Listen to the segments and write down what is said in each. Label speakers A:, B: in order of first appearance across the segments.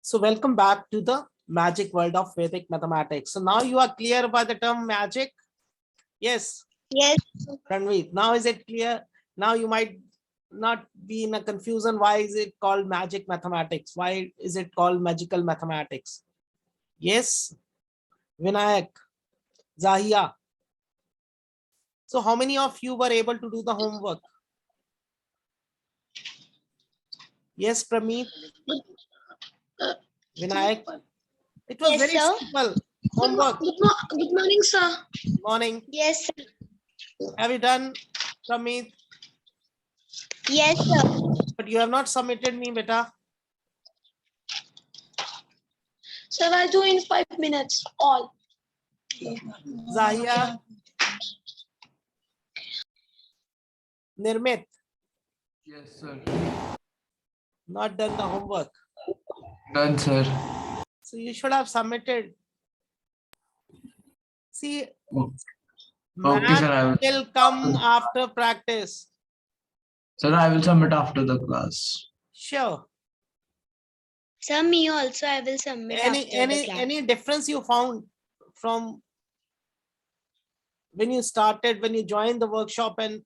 A: So welcome back to the magic world of Vedic mathematics. So now you are clear about the term magic? Yes,
B: Yes,
A: Ranveer. Now is it clear? Now you might not be in a confusion. Why is it called magic mathematics? Why is it called magical mathematics? Yes, Vinayak, Zahia. So how many of you were able to do the homework? Yes, Prameet, Vinayak. It was
B: yes,
A: very
B: sir.
A: simple. Homework.
B: Good morning, sir.
A: Morning.
B: Yes, sir.
A: Have you done, Prameet?
B: Yes, sir.
A: But you have not submitted me, beta.
B: Sir, I'll do in 5 minutes. All.
A: Zahia, Nirmit,
C: Yes, sir.
A: not done the homework.
C: Done, sir.
A: So you should have submitted. See,
C: Okay, sir.
A: math will come after practice.
C: Sir, I will submit after the class.
A: Sure.
B: Sir, me also, I will submit after the class.
A: Any difference you found from when you started, when you joined the workshop, and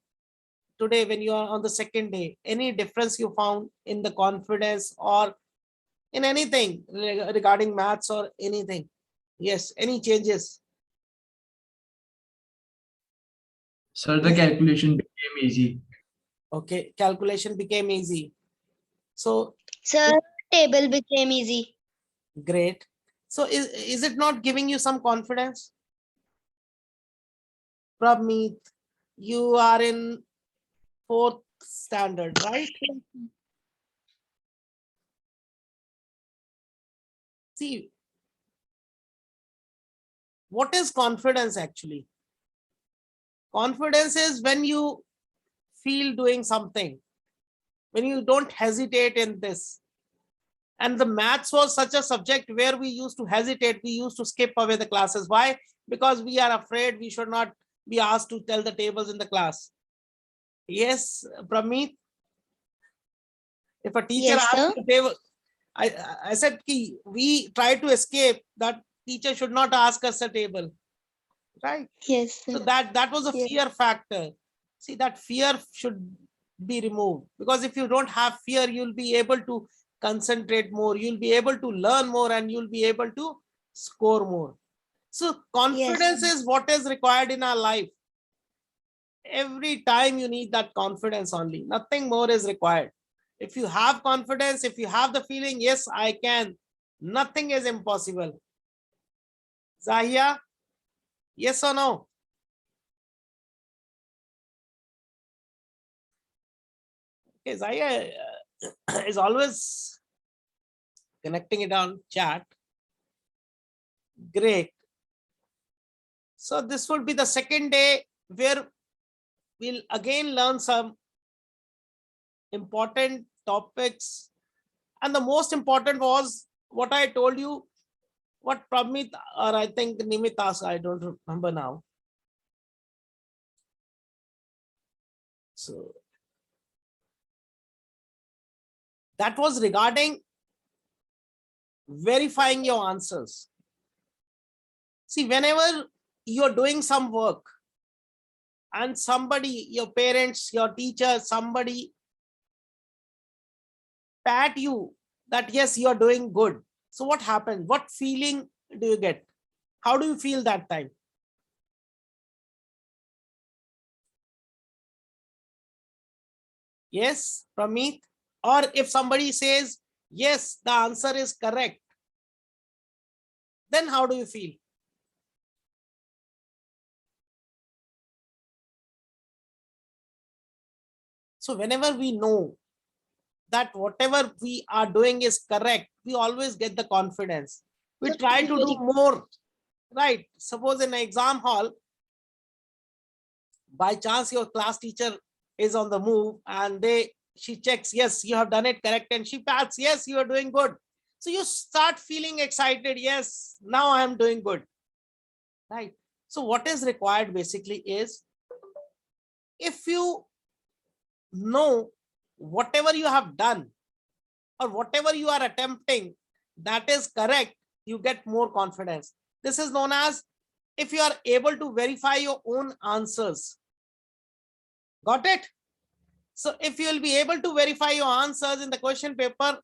A: today when you are on the second day? Any difference you found in the confidence or in anything regarding maths or anything? Yes, any changes?
C: Sir, the calculation became easy.
A: Okay, calculation became easy. So
B: Sir, table became easy.
A: great. So is it not giving you some confidence? Prabmeet, you are in 4th standard, right? See, what is confidence actually? Confidence is when you feel doing something, when you don't hesitate in this. And the maths was such a subject where we used to hesitate. We used to skip away the classes. Why? Because we are afraid we should not be asked to tell the tables in the class. Yes, Prameet. If a teacher
B: Yes,
A: asks
B: sir.
A: the table, I said we try to escape. That teacher should not ask us a table, right?
B: Yes,
A: So
B: sir.
A: that was a
B: Yes.
A: fear factor. See, that fear should be removed, because if you don't have fear, you'll be able to concentrate more, you'll be able to learn more, and you'll be able to score more. So confidence
B: Yes.
A: is what is required in our life. Every time you need that confidence only, nothing more is required. If you have confidence, if you have the feeling, yes, I can, nothing is impossible. Zahia, yes or no? Okay, Zahia is always connecting it on chat. Great. So this would be the second day where we'll again learn some important topics. And the most important was what I told you, what Pramit or I think Nimit asked, I don't remember now. So that was regarding verifying your answers. See, whenever you're doing some work and somebody, your parents, your teacher, somebody pat you that yes, you're doing good. So what happens? What feeling do you get? How do you feel that time? Yes, Pramit? Or if somebody says, yes, the answer is correct, then how do you feel? So whenever we know that whatever we are doing is correct, we always get the confidence. We try to do more, right? Suppose in an exam hall, by chance your class teacher is on the move and she checks, yes, you have done it correct, and she pats, yes, you are doing good. So you start feeling excited, yes, now I am doing good, right? So what is required basically is, if you know whatever you have done or whatever you are attempting, that is correct, you get more confidence. This is known as if you are able to verify your own answers. Got it? So if you will be able to verify your answers in the question paper,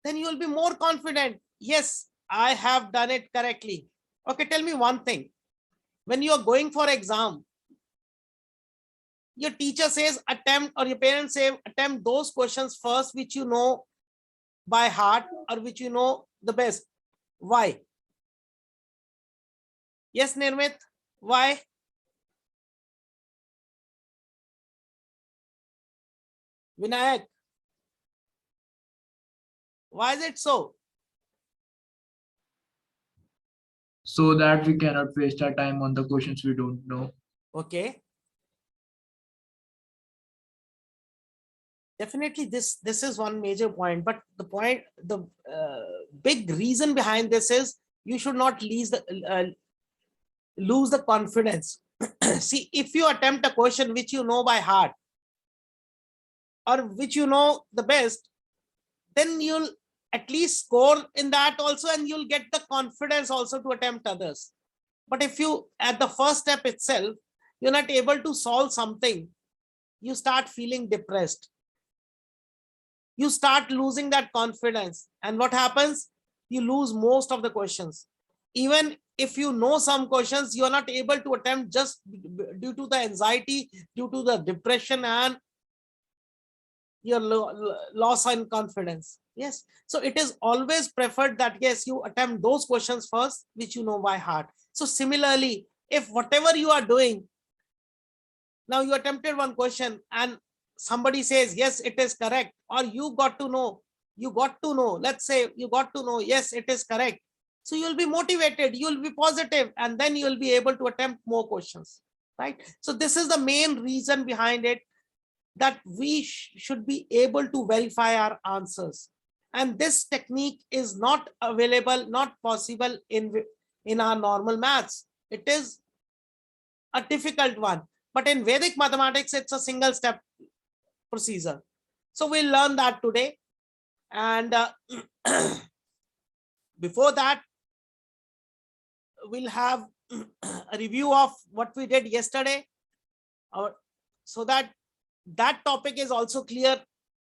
A: then you will be more confident. Yes, I have done it correctly. Okay, tell me one thing. When you are going for exam, your teacher says attempt, or your parents say attempt those questions first which you know by heart or which you know the best. Why? Yes, Nirmit, why? Vinayak, why is it so?
C: So that we cannot waste our time on the questions we don't know.
A: Okay. Definitely this is one major point, but the big reason behind this is you should not lose the confidence. See, if you attempt a question which you know by heart or which you know the best, then you'll at least score in that also, and you'll get the confidence also to attempt others. But if you at the first step itself you're not able to solve something, you start feeling depressed, you start losing that confidence, and what happens, you lose most of the questions. Even if you know some questions, you are not able to attempt just due to the anxiety, due to the depression, and your loss in confidence. Yes, so it is always preferred that yes, you attempt those questions first which you know by heart. So similarly, if whatever you are doing, now you attempted one question and somebody says yes, it is correct, or you got to know, let's say you got to know, yes, it is correct, so you'll be motivated, you'll be positive, and then you'll be able to attempt more questions, right? So this is the main reason behind it, that we should be able to verify our answers, and this technique is not available, not possible in our normal maths. It is a difficult one, but in Vedic mathematics it's a single step procedure. So we'll learn that today, and before that we'll have a review of what we did yesterday, so that topic is also clear.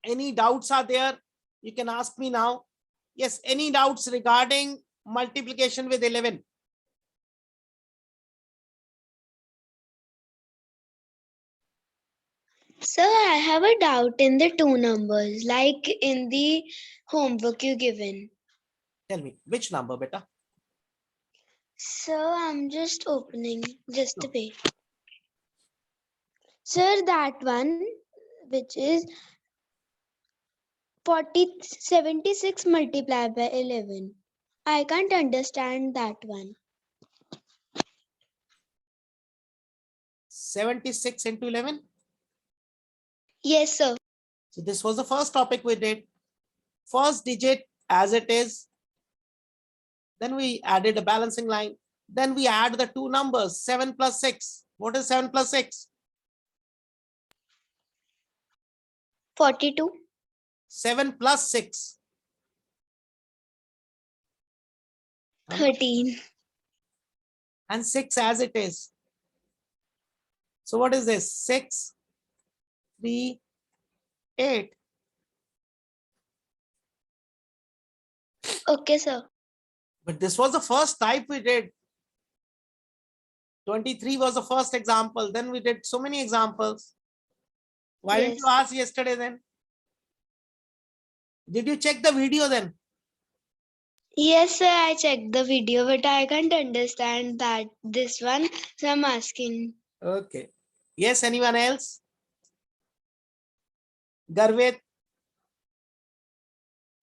A: Any doubts are there, you can ask me now. Yes, any doubts regarding multiplication with 11?
B: Sir, I have a doubt in the two numbers, like in the homework you given.
A: Tell me, which number, beta?
B: Sir, I'm just opening, just a
A: No.
B: bit. Sir, that one, which is 76 multiplied by 11. I can't understand that one.
A: 76 into 11.
B: Yes, sir.
A: So this was the first topic we did. First digit as it is. Then we added a balancing line. Then we add the two numbers, 7 plus 6. What is 7 plus 6?
B: 42.
A: 7 plus 6.
B: 13.
A: And 6 as it is. So what is this? 6, 3, 8.
B: Okay, sir.
A: But this was the first type we did. 23 was the first example. Then we did so many examples. Why didn't you ask yesterday then? Did you check the video then?
B: Yes, sir, I checked the video, but I can't understand that this one, so I'm asking.
A: Okay. Yes, anyone else? Garvit,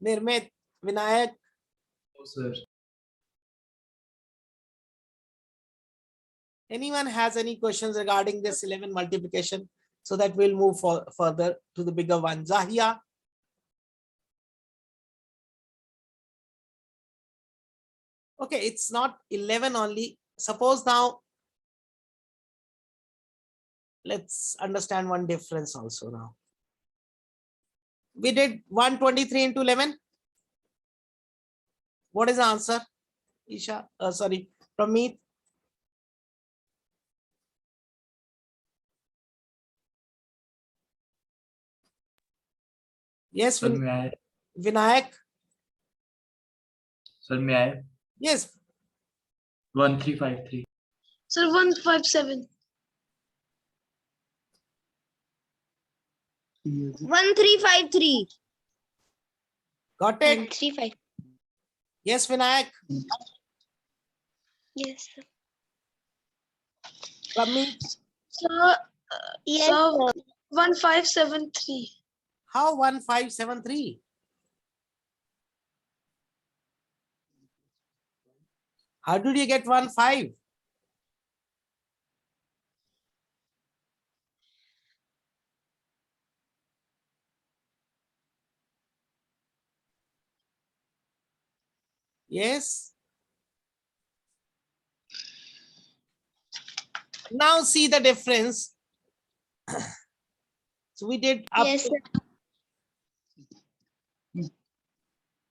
A: Nirmit, Vinayak.
C: No, sir.
A: Anyone has any questions regarding this 11 multiplication, so that we'll move further to the bigger one? Zahia. Okay, it's not 11 only. Suppose now, let's understand one difference also now. We did 123 into 11. What is the answer? Isha, sorry, Pramit. Yes,
C: Sir, may I?
A: Vinayak.
C: Sir, may I?
A: Yes,
C: 1353.
D: Sir, 157. 1353.
A: got it.
B: 135.
A: Yes, Vinayak.
B: Yes, sir.
A: Pramit.
D: Sir,
B: Yes,
D: sir,
B: sir.
D: 1573.
A: How 1573? How did you get 15? Yes. Now see the difference. So we did up
B: Yes,
A: to
B: sir.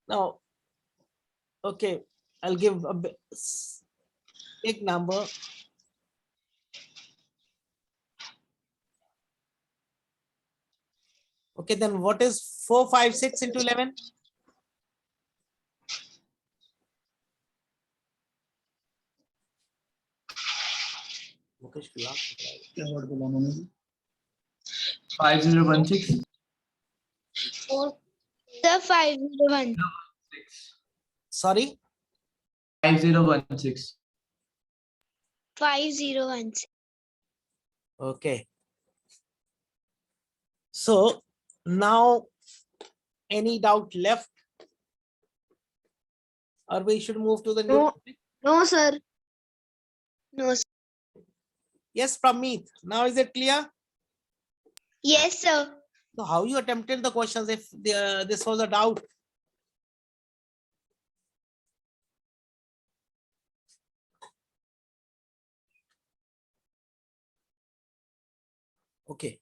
A: now. Okay, I'll give a big number. Okay, then what is 456 into 11? Mukesh, you ask.
C: 5016.
B: Sir, 501.
A: Sorry,
C: 5016.
B: 501.
A: okay. So now any doubt left? Or we should move to the new
D: No.
A: topic?
D: No, sir.
B: No, sir.
A: Yes, Pramit. Now is it clear?
B: Yes, sir.
A: So how you attempted the questions if this was a doubt? Okay.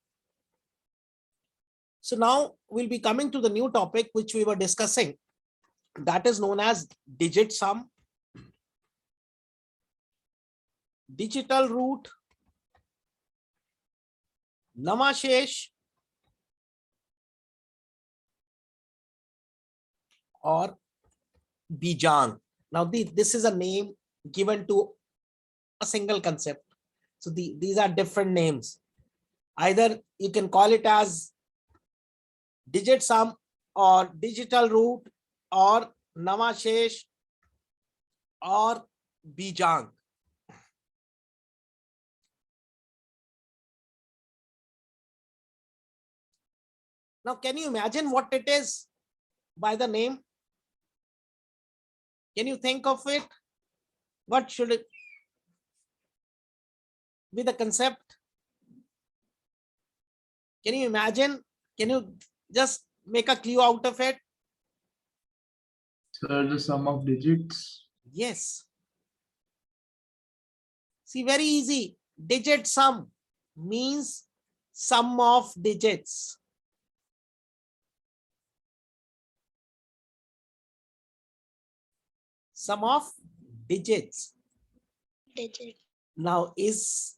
A: So now we'll be coming to the new topic which we were discussing. That is known as digit sum, digital root, Namashesh, or Bijang. Now this is a name given to a single concept. So these are different names. Either you can call it as digit sum or digital root or Namashesh or Bijang. Now, can you imagine what it is by the name? Can you think of it? What should it be the concept? Can you imagine? Can you just make a clue out of it?
C: Sir, the sum of digits.
A: Yes. See, very easy. Digit sum means sum of digits. Sum of digits.
B: Digit.
A: Now, is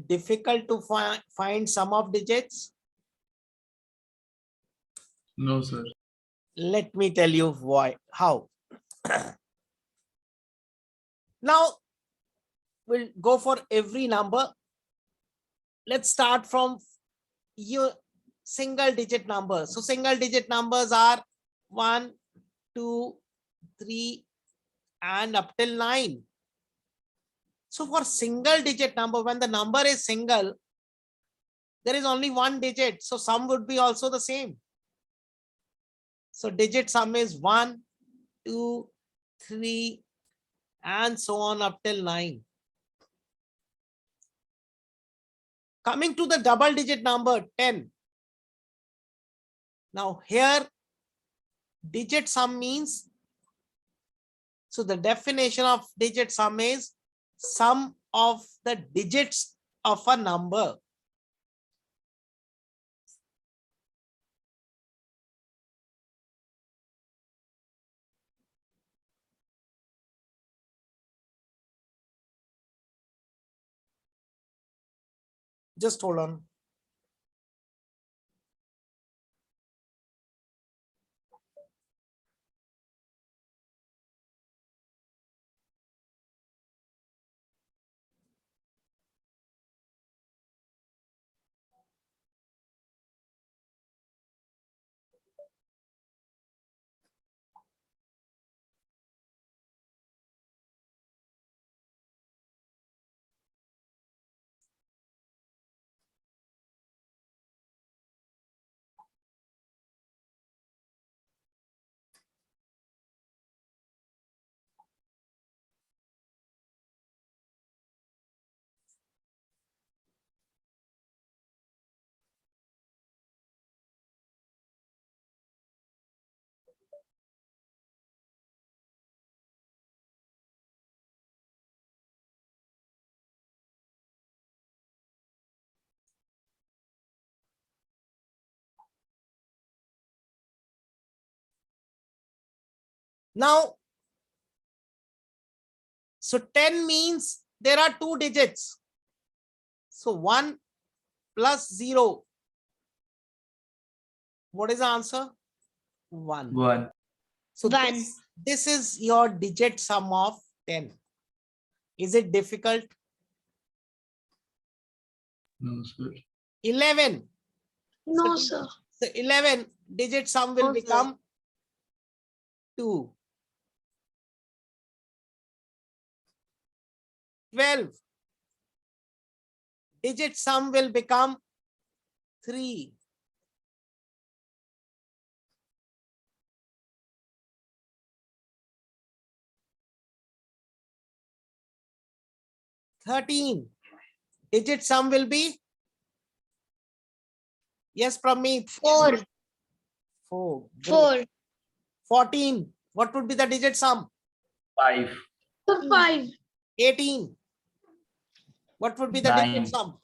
A: difficult to find sum of digits?
C: No, sir.
A: Let me tell you why. How? Now, we'll go for every number. Let's start from your single digit numbers. So single digit numbers are 1, 2, 3, and up till 9. So for single digit number, when the number is single, there is only one digit. So sum would be also the same. So digit sum is 1, 2, 3, and so on up till 9. Coming to the double digit number 10. Now here digit sum means, so the definition of digit sum is sum of the digits of a number. Just hold on. Now, so 10 means there are two digits. So 1 plus 0. What is the answer? 1.
C: 1.
A: So
B: 1.
A: this is your digit sum of 10. Is it difficult?
C: No, sir.
A: 11.
D: No,
A: So
D: sir.
A: So 11 digit sum will
D: No, sir.
A: become 2. 12 digit sum will become 3. 13 digit sum will be, yes, Pramit,
B: 4.
A: 4.
B: 4.
A: 14, what would be the digit sum?
C: 5.
D: 5.
A: 18, what would be the
C: 9.
A: digit sum?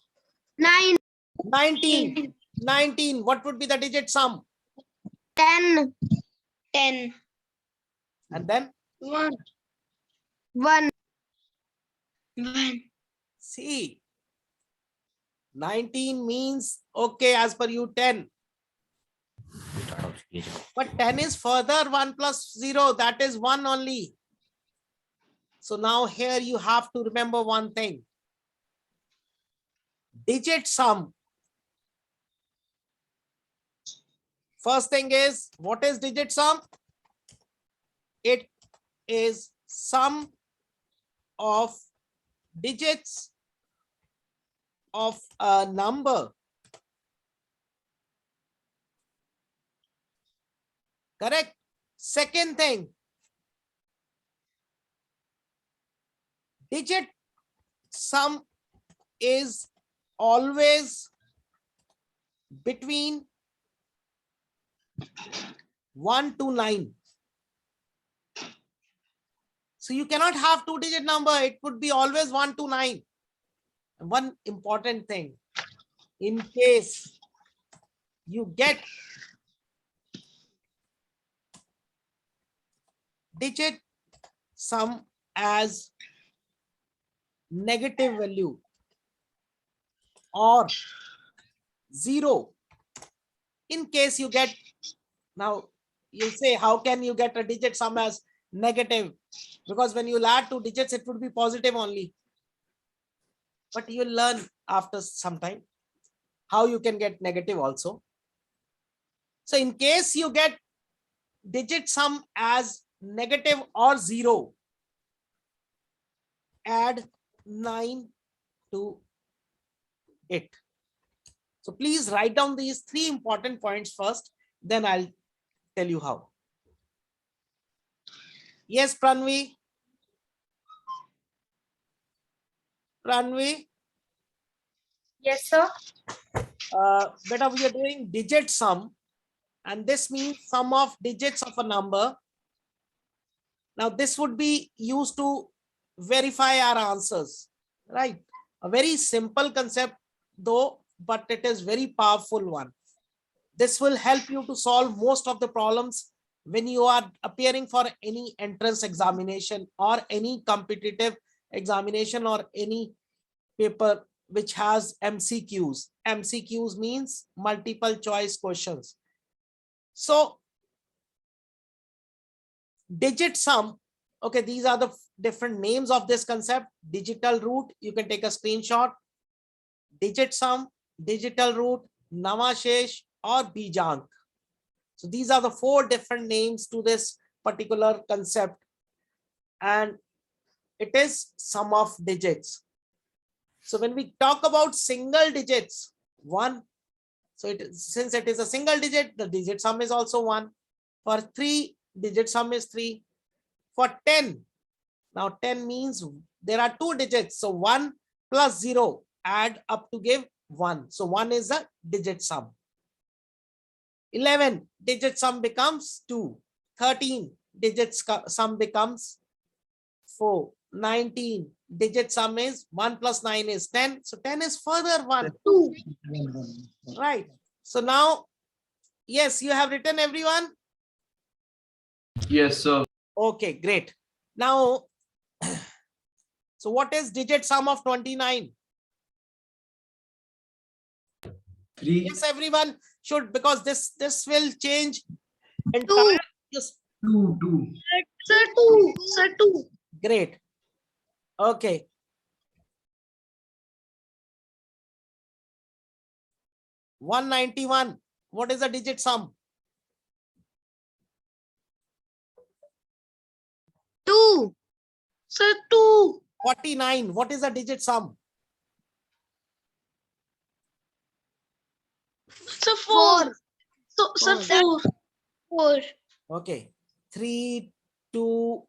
B: 9.
A: 19, 19, what would be the digit sum?
B: 10. 10.
A: And then
D: 1.
B: 1. 1.
A: see, 19 means, okay, as per you 10. But 10 is further 1 plus 0, that is 1 only. So now here you have to remember one thing. Digit sum. First thing is, what is digit sum? It is sum of digits of a number. Correct? Second thing, digit sum is always between 1 to 9. So you cannot have two-digit number. It would be always 1 to 9. One important thing, in case you get digit sum as negative value or 0, in case you get, now you'll say, how can you get a digit sum as negative? Because when you add two digits, it would be positive only. But you'll learn after some time how you can get negative also. So in case you get digit sum as negative or 0, add 9 to it. So please write down these 3 important points first, then I'll tell you how. Yes, Pranvi. Pranvi,
D: Yes, sir.
A: beta, we are doing digit sum, and this means sum of digits of a number. Now this would be used to verify our answers, right? A very simple concept though, but it is very powerful one. This will help you to solve most of the problems when you are appearing for any entrance examination or any competitive examination or any paper which has MCQs. MCQs means multiple choice questions. So digit sum, okay, these are the different names of this concept. Digital root, you can take a screenshot. Digit sum, digital root, Namashesh, or Bijank. So these are the 4 different names to this particular concept, and it is sum of digits. So when we talk about single digits, 1, so since it is a single digit, the digit sum is also 1. For 3, digit sum is 3. For 10, now 10 means there are 2 digits, so 1 plus 0 add up to give 1. So 1 is a digit sum. 11, digit sum becomes 2. 13, digit sum becomes 4. 19, digit sum is 1 plus 9 is 10. So 10 is further 1.
D: 2.
A: Right. So now, yes, you have written, everyone.
C: Yes, sir.
A: Okay, great. Now, so what is digit sum of 29?
C: 3.
A: Yes, everyone should, because this will change entire. Just
C: 2. 2.
D: Sir, 2. Sir, 2.
A: great. Okay. $191. What is the digit sum?
D: 2. Sir, 2.
A: 49. What is the digit sum?
D: Sir, 4. So, sir, 4.
B: 4.
A: Okay. 3, 2,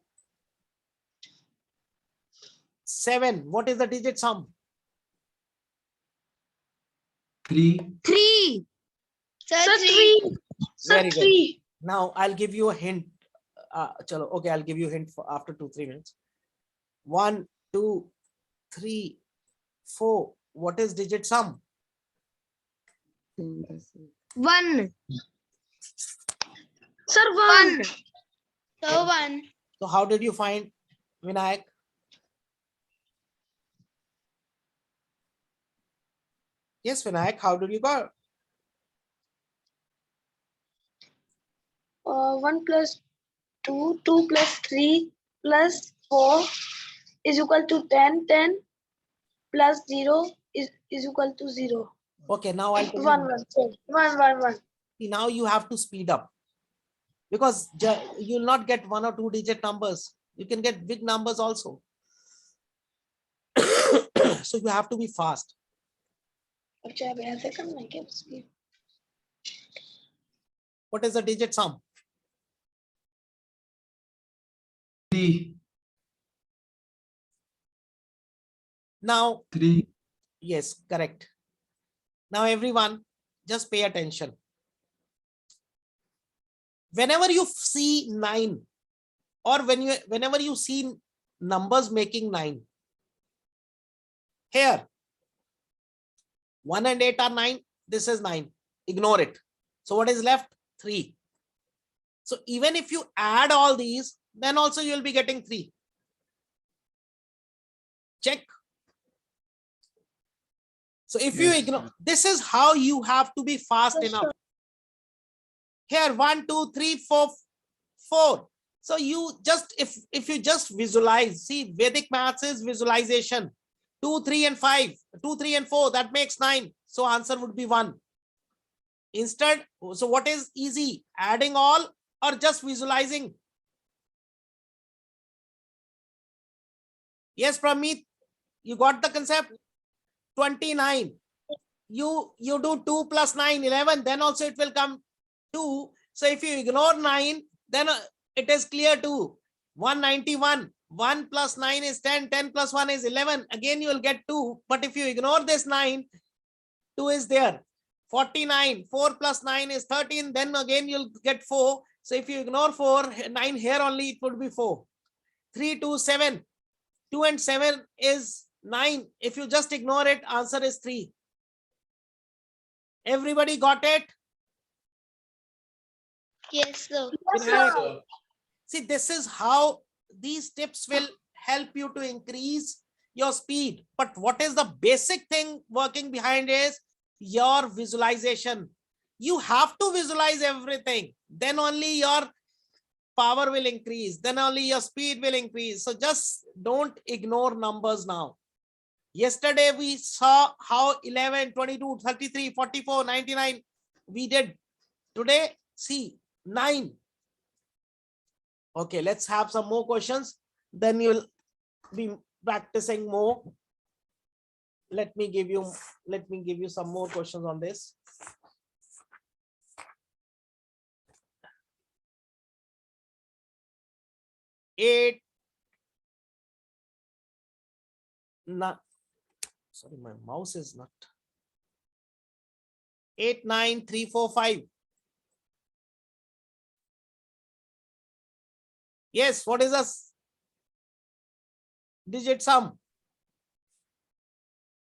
A: 7. What is the digit sum?
C: 3.
D: 3.
B: Sir,
D: Sir,
B: 3.
D: 3. Sir,
A: Very good.
D: 3.
A: Now I'll give you a hint. Chalo, okay, I'll give you a hint for after 2-3 minutes. 1, 2, 3, 4. What is digit sum?
D: 1. Sir, 1.
B: So 1.
A: So how did you find, Vinayak? Yes, Vinayak, how did you go?
D: 1 plus 2. 2 plus 3 plus 4 is equal to 10. 10 plus 0 is equal to 0.
A: Okay, now I'll tell
D: 1,
A: you.
D: 1. Sir. 1, 1, 1.
A: Now you have to speed up, because you'll not get 1 or 2 digit numbers. You can get big numbers also. So you have to be fast.
D: अच्छा अब ऐसे करना है क्या इसमें?
A: What is the digit sum?
C: 3.
A: Now,
C: 3.
A: yes, correct. Now everyone, just pay attention. Whenever you see 9, or whenever you see numbers making 9, here 1 and 8 are 9. This is 9. Ignore it. So what is left? 3. So even if you add all these, then also you will be getting 3. Check. So if you
C: Yes.
A: ignore, this is how you have to be fast
D: Yes,
A: enough.
D: sir.
A: Here 1, 2, 3, 4, 4. So you just, if you just visualize, see, Vedic maths is visualization. 2, 3 and 5, 2, 3 and 4, that makes 9. So answer would be 1. Instead, so what is easy? Adding all or just visualizing? Yes, Pramit, you got the concept? 29. You do 2 plus 9, 11, then also it will come 2. So if you ignore 9, then it is clear 2. 191. 1 plus 9 is 10. 10 plus 1 is 11. Again, you will get 2. But if you ignore this 9, 2 is there. 49. 4 plus 9 is 13. Then again, you'll get 4. So if you ignore 4, 9 here only, it would be 4. 3, 2, 7. 2 and 7 is 9. If you just ignore it, answer is 3. Everybody got it?
B: Yes, sir.
D: Yes, sir.
A: See, this is how these tips will help you to increase your speed. But what is the basic thing working behind is your visualization. You have to visualize everything. Then only your power will increase. Then only your speed will increase. So just don't ignore numbers now. Yesterday we saw how 11, 22, 33, 44, 99 we did. Today, see 9. Okay, let's have some more questions. Then you'll be practicing more. Let me give you some more questions on this. Eight. Not sorry, my mouse is not. 8, 9, 3, 4, 5. Yes, what is the digit sum?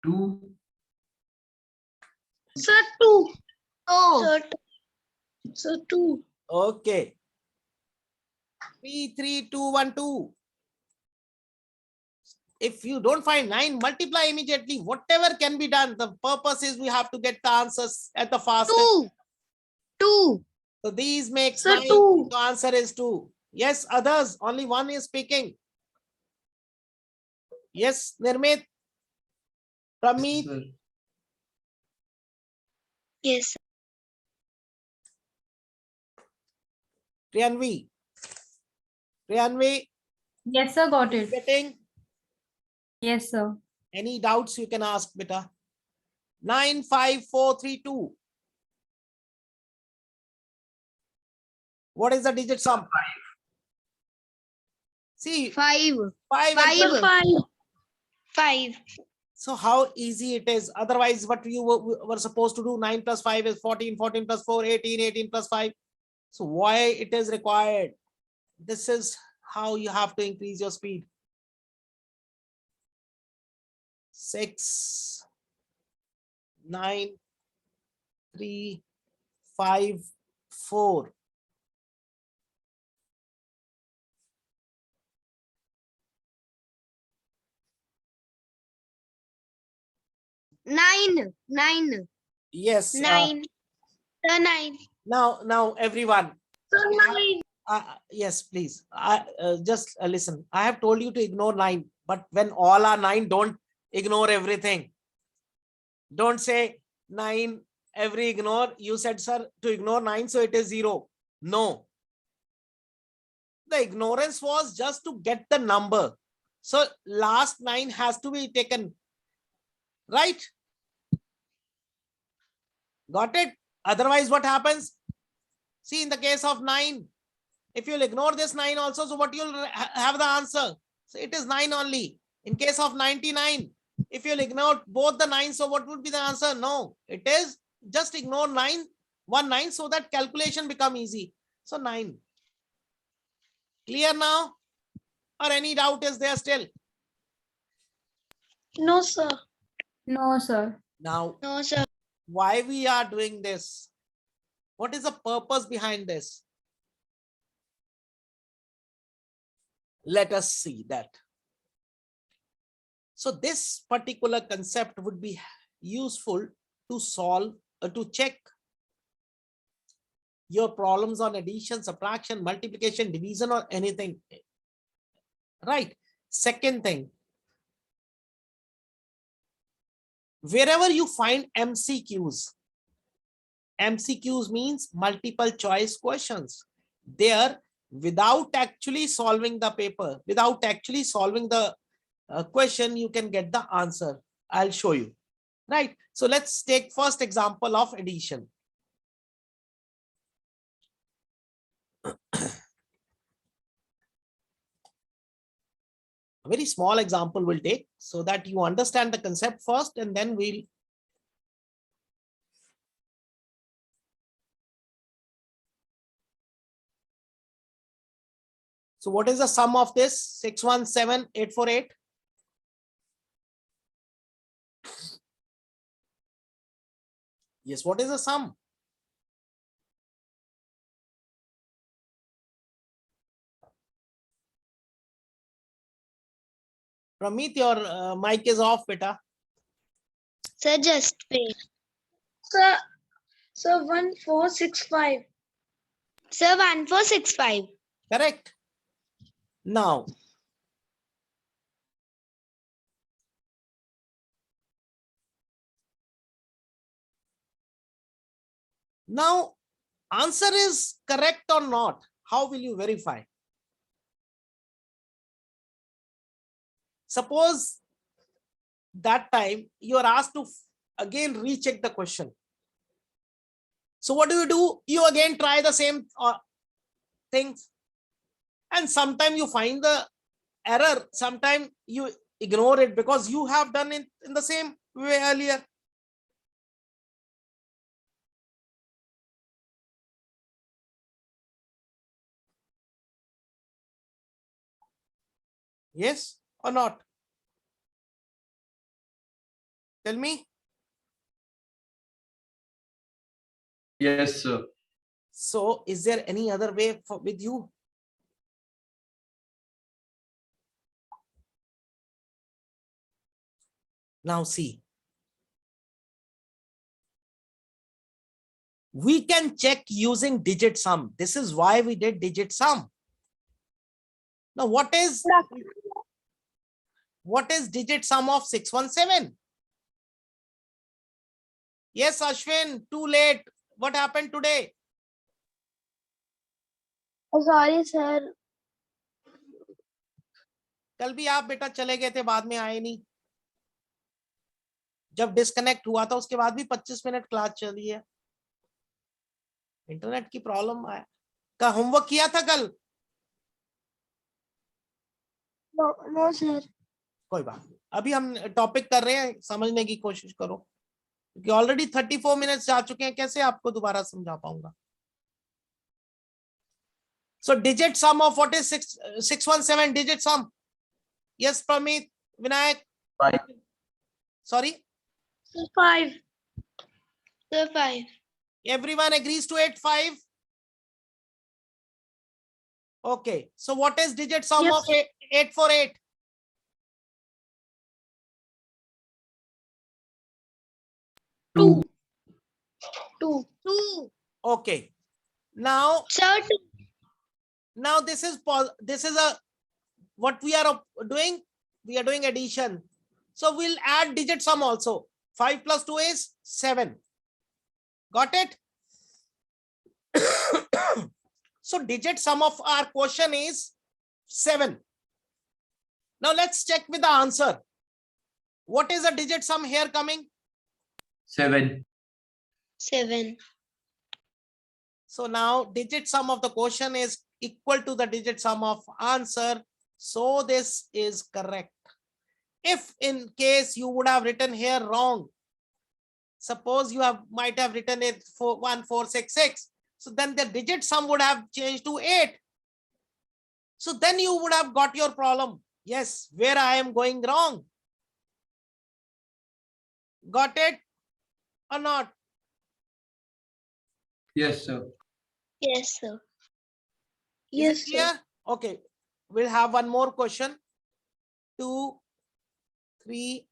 C: 2.
D: Sir, 2.
B: Oh,
D: Sir, 2.
A: Okay. 3, 3, 2, 1, 2. If you don't find 9, multiply immediately. Whatever can be done. The purpose is we have to get the answers at the fastest.
B: 2.
A: So these makes
D: Sir,
A: 9.
D: 2.
A: The answer is 2. Yes, others. Only one is speaking. Yes, Nirmit. Pramit.
C: Sir.
B: Yes.
A: Priyanvi. Priyanvi,
E: Yes, sir, got it.
A: getting
E: Yes, sir.
A: any doubts you can ask, beta. 9, 5, 4, 3, 2. What is the digit sum? See,
B: 5.
A: 5. and
B: Five.
A: 12.
D: 5.
B: 5.
A: So how easy it is. Otherwise, what you were supposed to do, 9 plus 5 is 14, 14 plus 4, 18, 18 plus 5. So why it is required? This is how you have to increase your speed. 6, 9, 3, 5, 4.
B: Nine.
A: Yes.
B: 9. 9.
A: Now everyone.
D: Sir, 9.
A: Yes, please. Just listen. I have told you to ignore 9, but when all are 9, don't ignore everything. Don't say 9, every ignore. You said, sir, to ignore 9, so it is 0. No. The ignorance was just to get the number. So last 9 has to be taken. Right? Got it? Otherwise, what happens? See, in the case of 9, if you'll ignore this 9 also, so what you'll have the answer? So it is 9 only. In case of 99, if you'll ignore both the 9, so what would be the answer? No, it is just ignore 9, 1 9, so that calculation become easy. So 9. Clear now? Or any doubt is there still?
D: No, sir.
E: No, sir.
A: Now,
B: No, sir.
A: why we are doing this? What is the purpose behind this? Let us see that. So this particular concept would be useful to solve, to check your problems on addition, subtraction, multiplication, division, or anything. Right. Second thing, wherever you find MCQs means multiple choice questions. There, without actually solving the paper, without actually solving the question, you can get the answer. I'll show you. Right. So let's take first example of addition. A very small example we'll take so that you understand the concept first, and then we'll so what is the sum of this? 617848. Yes, what is the sum? Pramit, your mic is off, beta.
B: Sir, just wait.
D: Sir, 1465.
B: Sir, 1465.
A: Correct. Now, answer is correct or not. How will you verify? Suppose that time you are asked to again recheck the question. So what do? You again try the same things, and sometimes you find the error, sometimes you ignore it because you have done it in the same way earlier. Yes or not? Tell me.
C: Yes, sir.
A: So is there any other way with you? Now see, we can check using digit sum. This is why we did digit sum. Now what is digit sum of 617? Yes, Ashwin, too late. What happened today?
D: Sorry, sir.
A: कल भी आप बेटा चले गए थे, बाद में आए नहीं. जब डिस्कनेक्ट हुआ था उसके बाद भी 25 मिनट क्लास चली है. इंटरनेट की प्रॉब्लम आया. का होमवर्क किया था कल?
D: No, sir.
A: कोई बात नहीं, अभी हम टॉपिक कर रहे हैं, समझने की कोशिश करो, क्योंकि ऑलरेडी 34 मिनट्स जा चुके हैं. कैसे आपको दोबारा समझा पाऊंगा? So digit sum of what is 617 digit sum? Yes, Pramit, Vinayak.
C: 5.
A: Sorry,
D: 5.
B: Sir, 5.
A: everyone agrees to it. 5. Okay, so what is digit sum
D: Yes,
A: of 848?
C: 2.
D: 2.
A: 2. Okay, now
B: Sir, 2.
A: this is a what we are doing. We are doing addition, so we'll add digit sum also. 5 plus 2 is 7. Got it? So digit sum of our question is 7. Now let's check with the answer. What is the digit sum here coming?
C: 7.
B: 7.
A: So now digit sum of the question is equal to the digit sum of answer. So this is correct. If in case you would have written here wrong, suppose you might have written it for 1466. So then the digit sum would have changed to 8. So then you would have got your problem. Yes, where I am going wrong. Got it or not?
C: Yes, sir.
B: Yes, sir.
A: Is it
D: Yes, sir.
A: clear? Okay, we'll have one more question. 2, 3,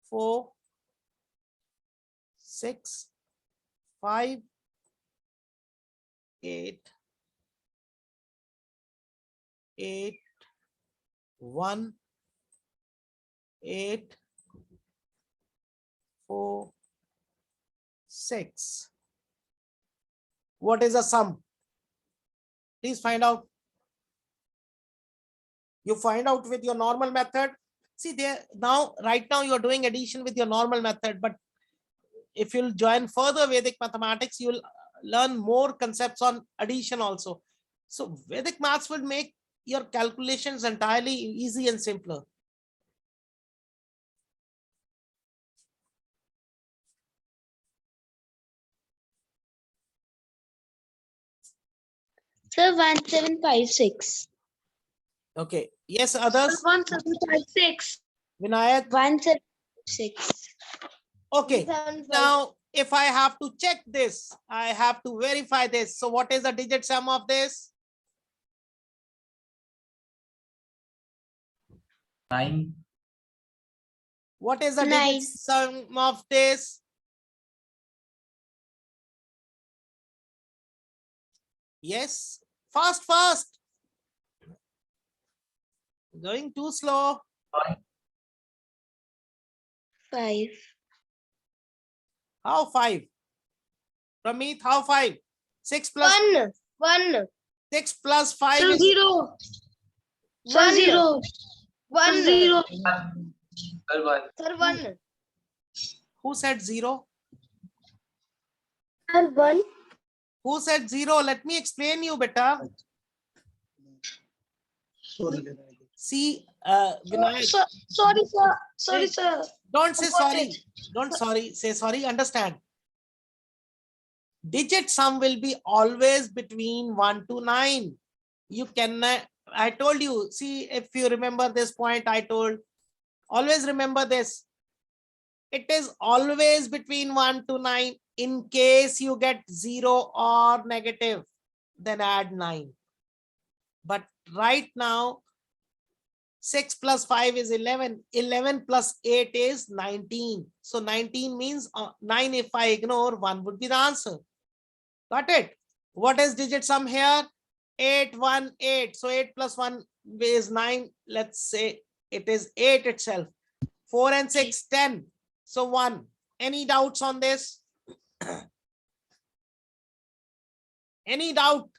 A: 4, 6, 5, 8, 8, 1, 8, 4, 6. What is the sum? Please find out. You find out with your normal method. See there now, right now you are doing addition with your normal method, but if you'll join further Vedic mathematics, you'll learn more concepts on addition also. So Vedic maths will make your calculations entirely easy and simpler.
B: Sir, 1756.
A: Okay. Yes, others.
D: 1756.
A: Vinayak.
B: 1756.
A: Okay. Now, if I have to check this, I have to verify this. So what is the digit sum of this?
C: 9.
A: What is the
B: 9.
A: digit sum of this? Yes, fast, fast. Going too slow.
B: 5.
A: How 5? Prameet, how 5? 6 plus
B: 1.
A: 6 plus 5
D: Sir,
A: is
D: 0. Sir,
B: 1.
D: 0. Sir, 0.
C: Sir, 1.
B: Sir, 1.
A: who said 0?
D: Sir, 1.
A: Who said 0? Let me explain you better. See, Vinayak,
D: Sorry, sir. Sorry,
A: Hey.
D: sir.
A: don't say
D: Forgot
A: sorry.
D: it.
A: Don't sorry. Say sorry. Understand. Digit sum will be always between 1 to 9. You cannot, I told you, see, if you remember this point, I told, always remember this. It is always between 1 to 9. In case you get 0 or negative, then add 9. But right now, 6 plus 5 is 11. 11 plus 8 is 19. So 19 means 9. If I ignore, 1 would be the answer. Got it? What is digit sum here? 8, 1, 8. So 8 plus 1 is 9. Let's say it is 8 itself. 4 and 6, 10. So 1. Any doubts on this? Any doubt?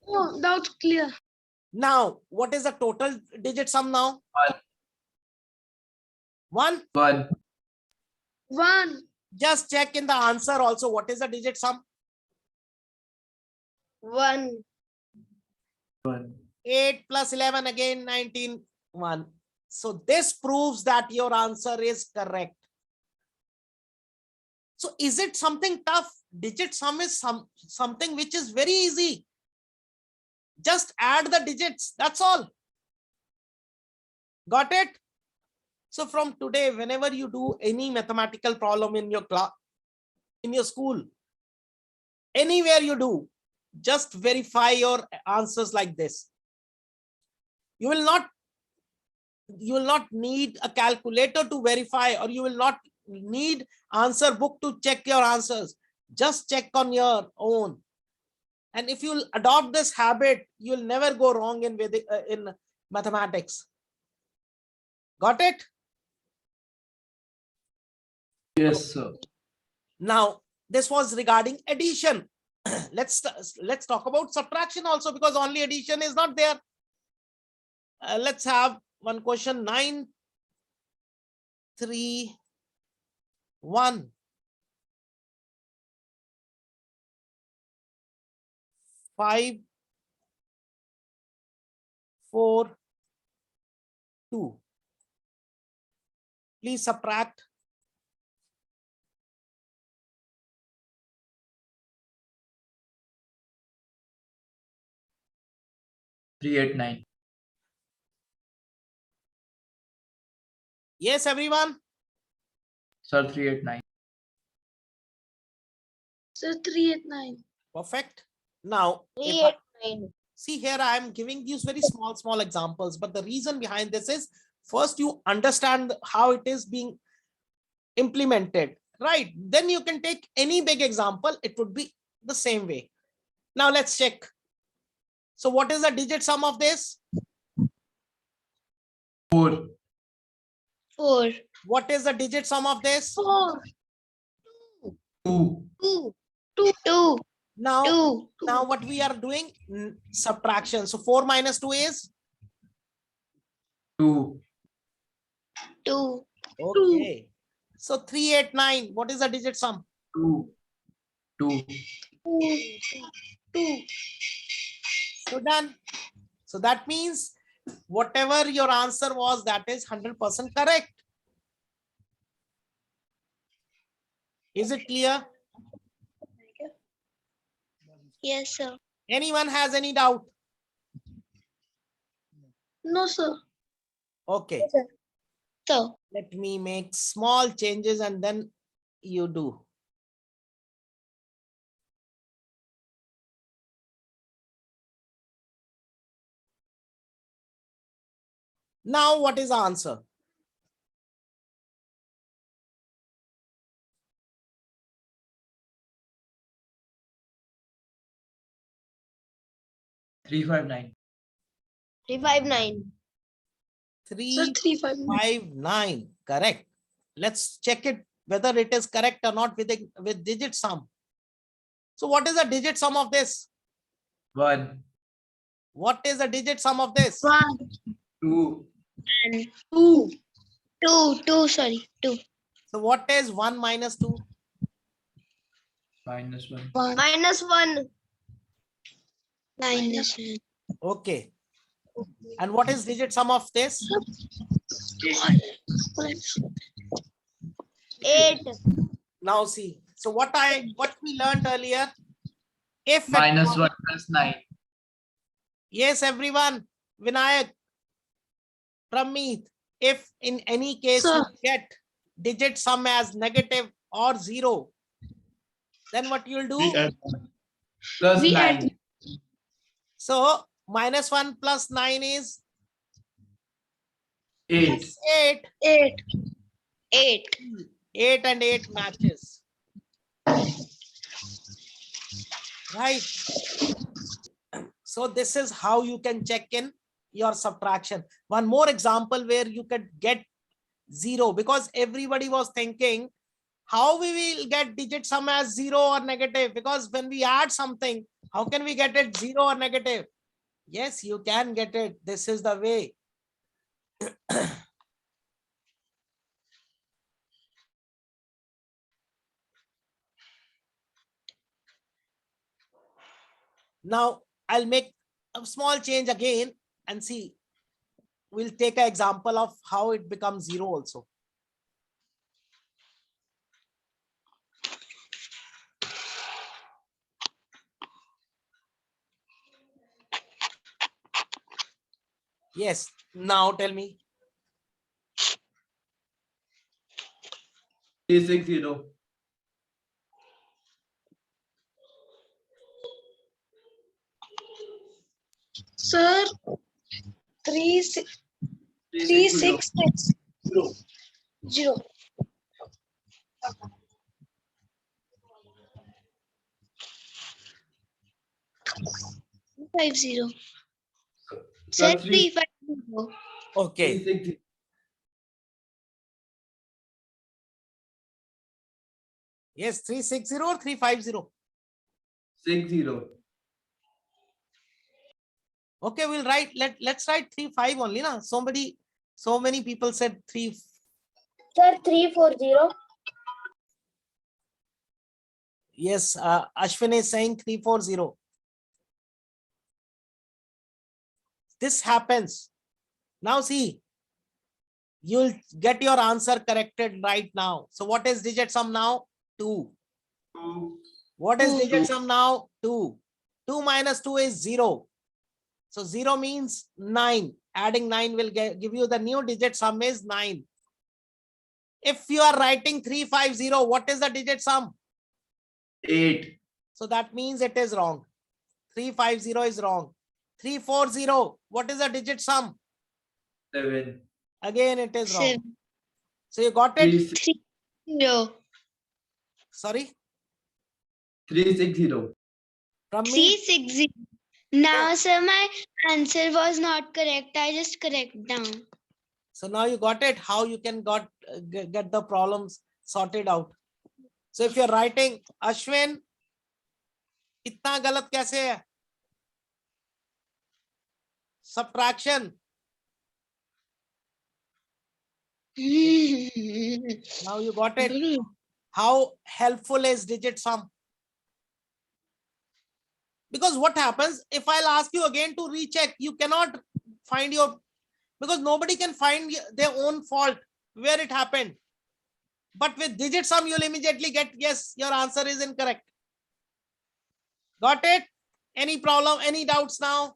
D: No, that's clear.
A: Now, what is the total digit sum now? 1.
C: 1.
D: 1.
A: Just check in the answer also. What is the digit sum?
B: 1.
C: 1.
A: 8 plus 11 again 19. 1. So this proves that your answer is correct. So is it something tough? Digit sum is something which is very easy. Just add the digits. That's all. Got it? So from today, whenever you do any mathematical problem in your class, in your school, anywhere you do, just verify your answers like this. You will not need a calculator to verify, or you will not need answer book to check your answers. Just check on your own. And if you adopt this habit, you'll never go wrong in mathematics. Got it?
C: Yes, sir.
A: Now, this was regarding addition. Let's talk about subtraction also, because only addition is not there. Let's have one question. 9, 3, 1. 5, 4, 2. Please subtract.
C: Three, 8, 9.
A: Yes, everyone.
C: Sir, 3, 8, 9.
D: Sir, 389.
A: Perfect. Now,
B: 389.
A: see here, I am giving these very small examples, but the reason behind this is first you understand how it is being implemented, right? Then you can take any big example. It would be the same way. Now let's check. So what is the digit sum of this?
C: 4.
B: 4.
A: What is the digit sum of this?
D: 4.
C: 2.
B: 2. 2.
A: Now,
B: 2.
A: now what we are doing? Subtraction. So 4 minus 2 is?
C: 2.
B: 2.
A: Okay. So 389. What is the digit sum?
C: 2. 2.
B: 2.
A: So done. So that means whatever your answer was, that is 100% correct. Is it clear?
B: Yes, sir.
A: Anyone has any doubt?
D: No, sir.
A: Okay.
B: So,
A: Let me make small changes and then you do. Now, what is the answer?
C: Three five nine.
B: 359.
D: Sir, 359.
A: 359. Correct. Let's check it whether it is correct or not with digit sum. So what is the digit sum of this?
C: 1,
A: What is the digit sum of this?
D: 1
C: 2,
D: and 2.
B: 2, sorry, 2.
A: So what is 1 minus 2?
C: minus 1.
B: Minus 1. Minus 1.
A: Okay. And what is digit sum of this?
B: 8.
A: Now see. So what we learned earlier? If at
C: Minus
A: all-
C: 1 plus 9.
A: Yes, everyone. Vinayak, Pramit, if in any case you
D: Sir.
A: get digit sum as negative or 0, then what you'll do?
C: Plus
D: We
C: 9.
A: So minus 1 plus 9 is
C: 8.
A: 8.
D: 8.
B: 8.
A: 8 and 8 matches. Right. So this is how you can check in your subtraction. One more example where you could get 0, because everybody was thinking how we will get digit sum as 0 or negative, because when we add something, how can we get it 0 or negative? Yes, you can get it. This is the way. Now I'll make a small change again and see. We'll take an example of how it becomes 0 also. Yes, now tell me.
C: 360.
D: Sir, 3 6 3 6 6 0.
B: Five zero. Sir,
C: Plus 3,
B: 350.
A: Okay.
C: 360.
A: Yes, 360 or 350.
C: 60.
A: Okay, we'll write. Let's write 35 only. Na? So many people said 3.
B: Sir, 340.
A: Yes, Ashwin is saying 340. This happens. Now see, you'll get your answer corrected right now. So what is digit sum now? 2.
C: 2.
A: What is
D: 2.
A: digit sum now? 2. 2 minus 2 is 0. So 0 means 9. Adding 9 will give you the new digit sum is 9. If you are writing 350, what is the digit sum?
C: 8.
A: So that means it is wrong. 350 is wrong. 340, what is the digit sum?
C: 7.
A: Again, it is wrong.
B: 7.
A: So you got it?
B: 0.
A: Sorry,
C: 360.
A: from me.
B: 360. Now, sir, my answer was not correct. I just correct down.
A: So now you got it, how you can get the problems sorted out. So if you're writing Ashwin, itna galat kaise hai? Subtraction. Now you got it. How helpful is digit sum? Because what happens if I'll ask you again to recheck, you cannot find your, because nobody can find their own fault where it happened. But with digit sum, you'll immediately get, yes, your answer is incorrect. Got it? Any problem, any doubts now?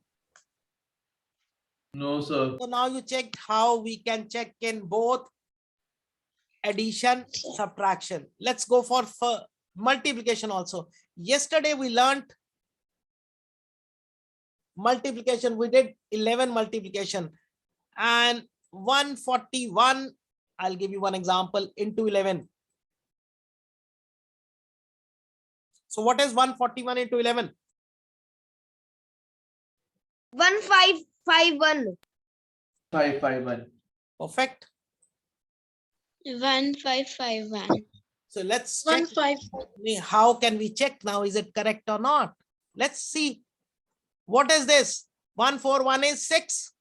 C: No, sir.
A: So now you checked how we can check in both addition, subtraction. Let's go for multiplication also. Yesterday we learned multiplication. We did 11 multiplication. And 141, I'll give you one example, into 11. So what is 141 into 11?
D: 1551.
C: 551.
A: Perfect.
B: 1551.
A: So let's check
D: 155.
A: how can we check now, is it correct or not? Let's see. What is this? 141 is 6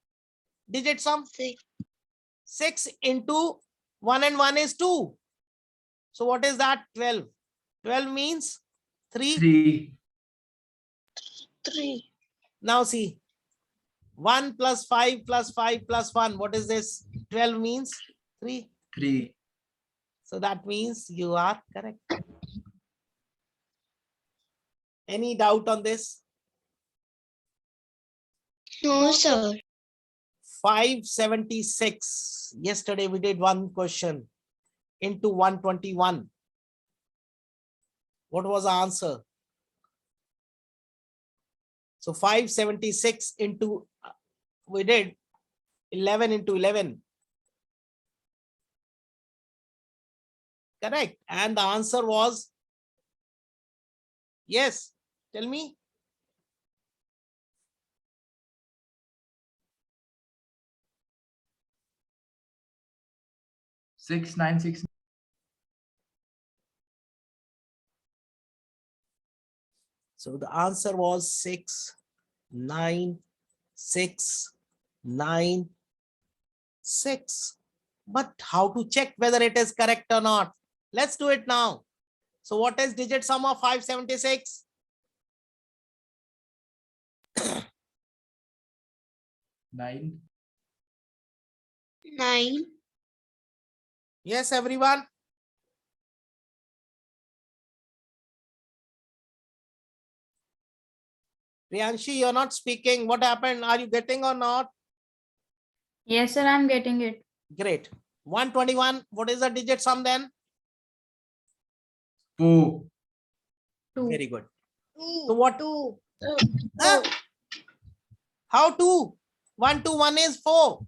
A: digit sum.
B: 6.
A: 6 into 1 and 1 is 2. So what is that? 12. 12 means 3.
C: 3.
D: 3.
A: Now see, 1 plus 5 plus 5 plus 1. What is this? 12 means 3.
C: 3.
A: So that means you are correct. Any doubt on this?
B: No, sir.
A: 576. Yesterday we did one question into 121. What was the answer? So 576 into, we did 11 into 11. Correct. And the answer was, yes, tell me.
C: Six, 9, 6.
A: So the answer was 6, 9, 6, 9, 6. But how to check whether it is correct or not? Let's do it now. So what is digit sum of 576?
C: 9.
B: 9.
A: Yes, everyone. Priyanshi, you're not speaking. What happened? Are you getting or not?
E: Yes, sir, I'm getting it.
A: Great. 121. What is the digit sum then?
C: 4.
E: 2.
A: Very good.
D: 2.
A: So what?
D: 2.
A: Huh? How 2? 1 to 1 is 4.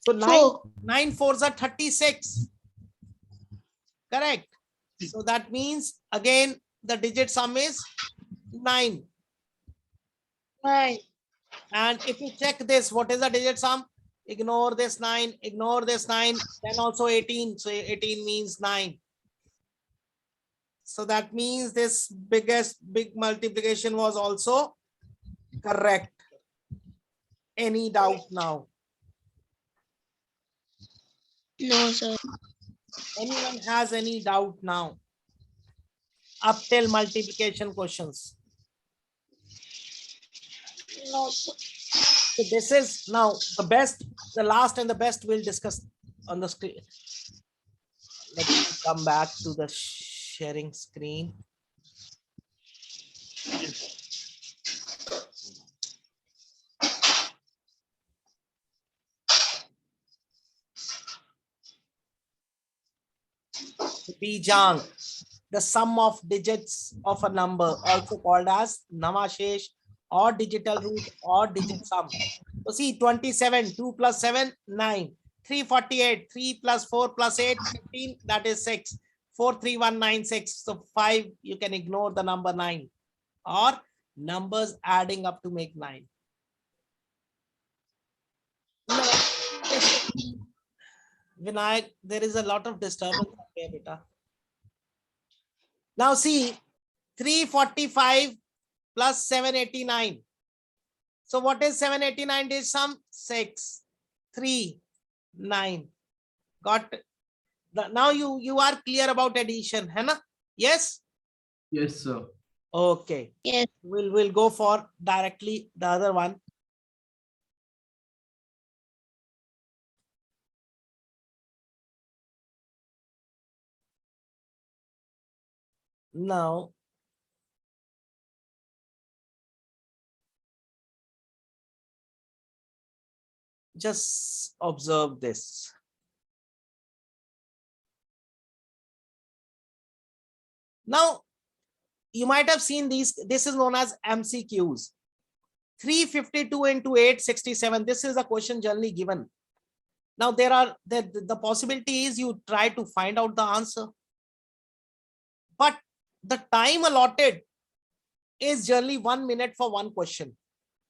A: So 9,
B: 4.
A: 9 4s are 36. Correct. So that means again the digit sum is 9.
D: 9.
A: And if you check this, what is the digit sum? Ignore this 9, ignore this 9, then also 18. So 18 means 9. So that means this big multiplication was also correct. Any doubt now?
B: No, sir.
A: Anyone has any doubt now? Up till multiplication questions.
D: No, sir.
A: So this is now the best, the last and the best we'll discuss on the screen. Let me come back to the sharing screen. Bijang, the sum of digits of a number, also called as Namashesh or digital root or digit sum. So see, 27, 2 plus 7, 9. 348, 3 plus 4 plus 8, 15, that is 6. 43196. So 5, you can ignore the number 9, or numbers adding up to make 9. No, Vinayak, there is a lot of disturbance here, beta. Now see, 345 plus 789. So what is 789 digit sum? 6, 3, 9. Got now you are clear about addition, hai na? Yes?
C: Yes, sir.
A: Okay.
B: Yes.
A: We'll go for directly the other one. Now just observe this. Now you might have seen these. This is known as MCQs. 352 into 867. This is a question generally given. Now there are the possibility is you try to find out the answer, but the time allotted is generally 1 minute for one question.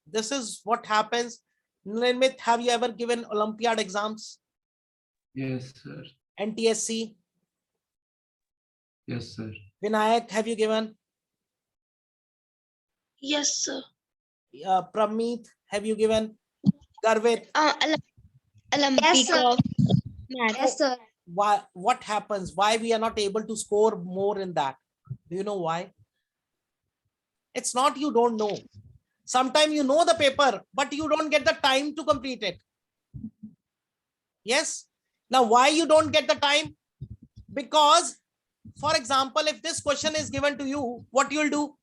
A: This is what happens. Nirmit, have you ever given Olympiad exams?
C: Yes, sir.
A: NTSC?
C: Yes, sir.
A: Vinayak, have you given?
D: Yes, sir.
A: Pramit, have you given? Garvit,
B: Olympic
D: sir.
B: of math.
D: Yes, sir.
A: why? What happens? Why we are not able to score more in that? Do you know why? It's not you don't know. Sometimes you know the paper, but you don't get the time to complete it. Yes. Now, why you don't get the time? Because, for example, if this question is given to you, what you'll do?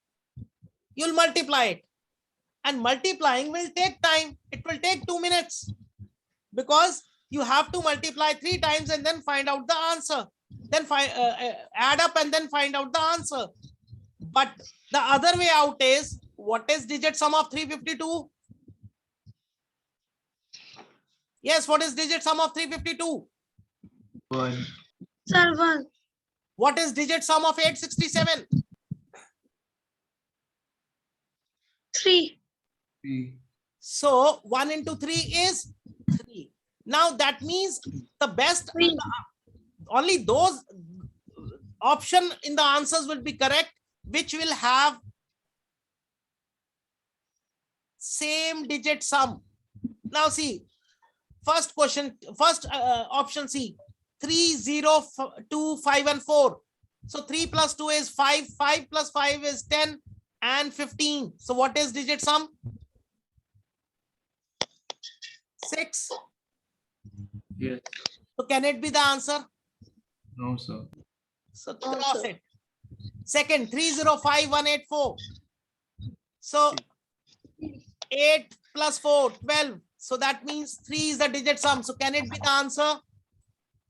A: You'll multiply it. And multiplying will take time. It will take 2 minutes. Because you have to multiply 3 times and then find out the answer. Then add up and then find out the answer. But the other way out is, what is digit sum of 352? Yes, what is digit sum of 352?
C: 1,
D: Sir, 1.
A: What is digit sum of 867?
D: 3.
C: 3.
A: So 1 into 3 is 3. Now that means the best,
D: 3.
A: only those option in the answers will be correct, which will have same digit sum. Now see, first question, first option C, 3, 0, 2, 5 and 4. So 3 plus 2 is 5, 5 plus 5 is 10 and 15. So what is digit sum? 6.
C: Yes.
A: So can it be the answer?
C: No, sir.
A: So
D: No,
A: cross
D: sir.
A: it. Second, 305184. So 8 plus 4, 12. So that means 3 is the digit sum. So can it be the answer?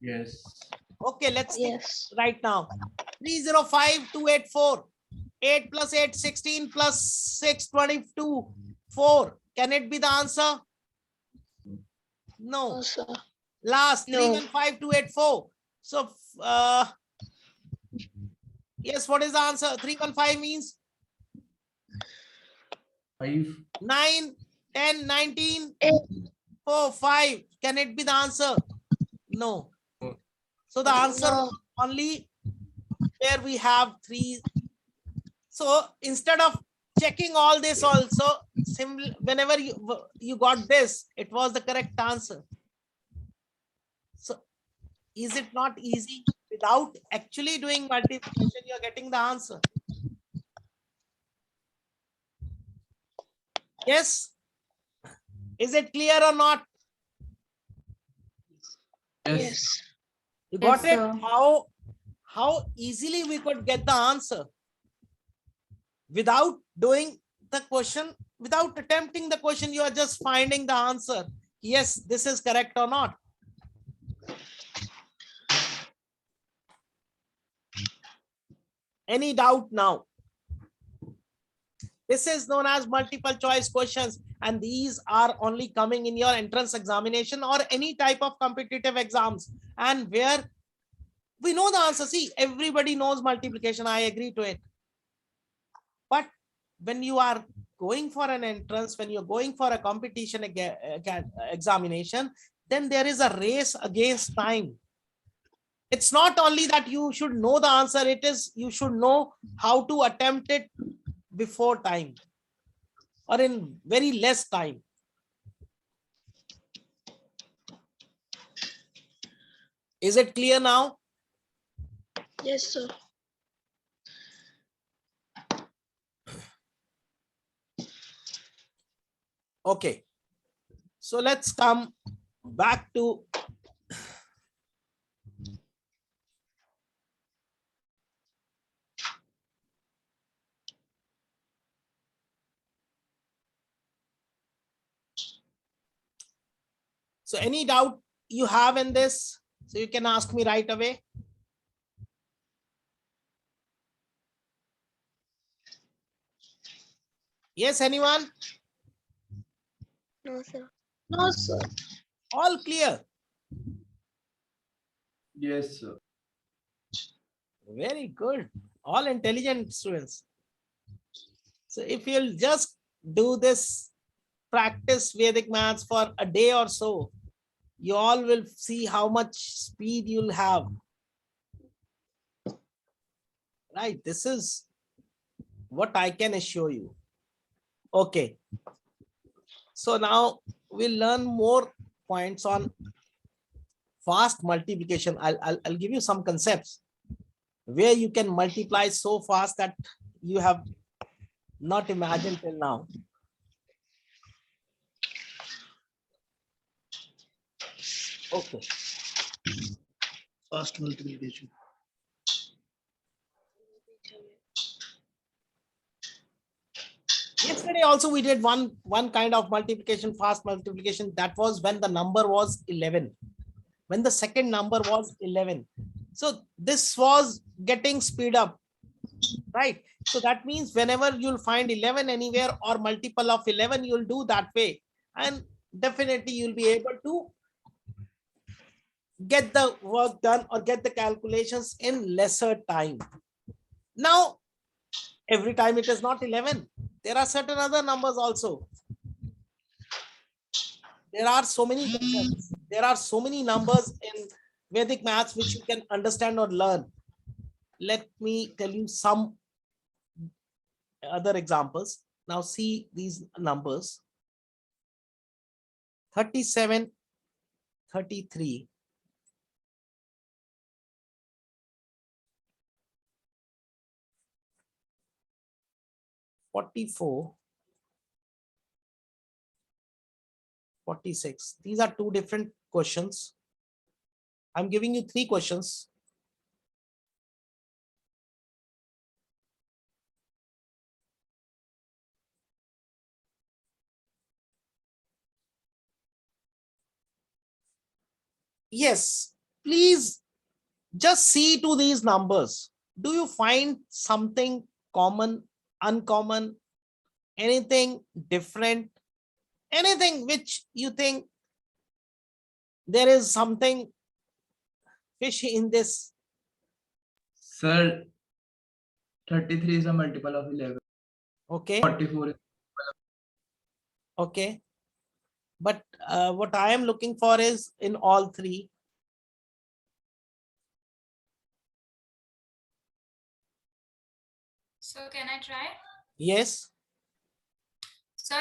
C: Yes.
A: Okay, let's think
D: Yes.
A: right now. 305284. 8 plus 8, 16 plus 6, 22, 4. Can it be the answer? No.
D: No, sir.
A: Last,
B: No.
A: 315284. So, yes, what is the answer? 315 means
C: 5.
A: 9, 10, 19,
D: 8.
A: 4, 5. Can it be the answer? No.
C: No.
A: So the answer
D: No.
A: only where we have 3. So instead of checking all this also, whenever you got this, it was the correct answer. So is it not easy? Without actually doing multiplication, you're getting the answer. Yes? Is it clear or not?
C: Yes.
D: Yes.
A: You got
E: Yes,
A: it?
E: sir.
A: How easily we could get the answer without doing the question, without attempting the question, you are just finding the answer. Yes, this is correct or not. Any doubt now? This is known as multiple choice questions, and these are only coming in your entrance examination or any type of competitive exams, and where we know the answer. See, everybody knows multiplication. I agree to it. But when you are going for an entrance, when you're going for a competition examination, then there is a race against time. It's not only that you should know the answer, it is you should know how to attempt it before time or in very less time. Is it clear now?
D: Yes, sir.
A: Okay. So let's come back to so any doubt you have in this? So you can ask me right away. Yes, anyone?
B: No, sir.
D: No, sir.
A: All clear?
C: Yes, sir.
A: Very good. All intelligent students. So if you'll just do this practice Vedic maths for a day or so, you all will see how much speed you'll have. Right. This is what I can assure you. Okay. So now we'll learn more points on fast multiplication. I'll give you some concepts where you can multiply so fast that you have not imagined till now. Okay.
F: Fast multiplication.
A: Yesterday also we did one kind of multiplication, fast multiplication. That was when the number was 11. When the second number was 11. So this was getting speed up, right? So that means whenever you'll find 11 anywhere or multiple of 11, you'll do that way. And definitely you'll be able to get the work done or get the calculations in lesser time. Now, every time it is not 11. There are certain other numbers also. There are so many concepts. There are so many numbers in Vedic maths which you can understand or learn. Let me tell you some other examples. Now see these numbers. 37, 33. 44, 46. These are two different questions. I'm giving you three questions. Yes, please just see to these numbers. Do you find something common, uncommon, anything different, anything which you think there is something fishy in this?
C: Sir, 33 is a multiple of 11.
A: Okay,
C: 44 is
A: okay. But what I am looking for is in all three.
E: So can I try?
A: Yes.
E: So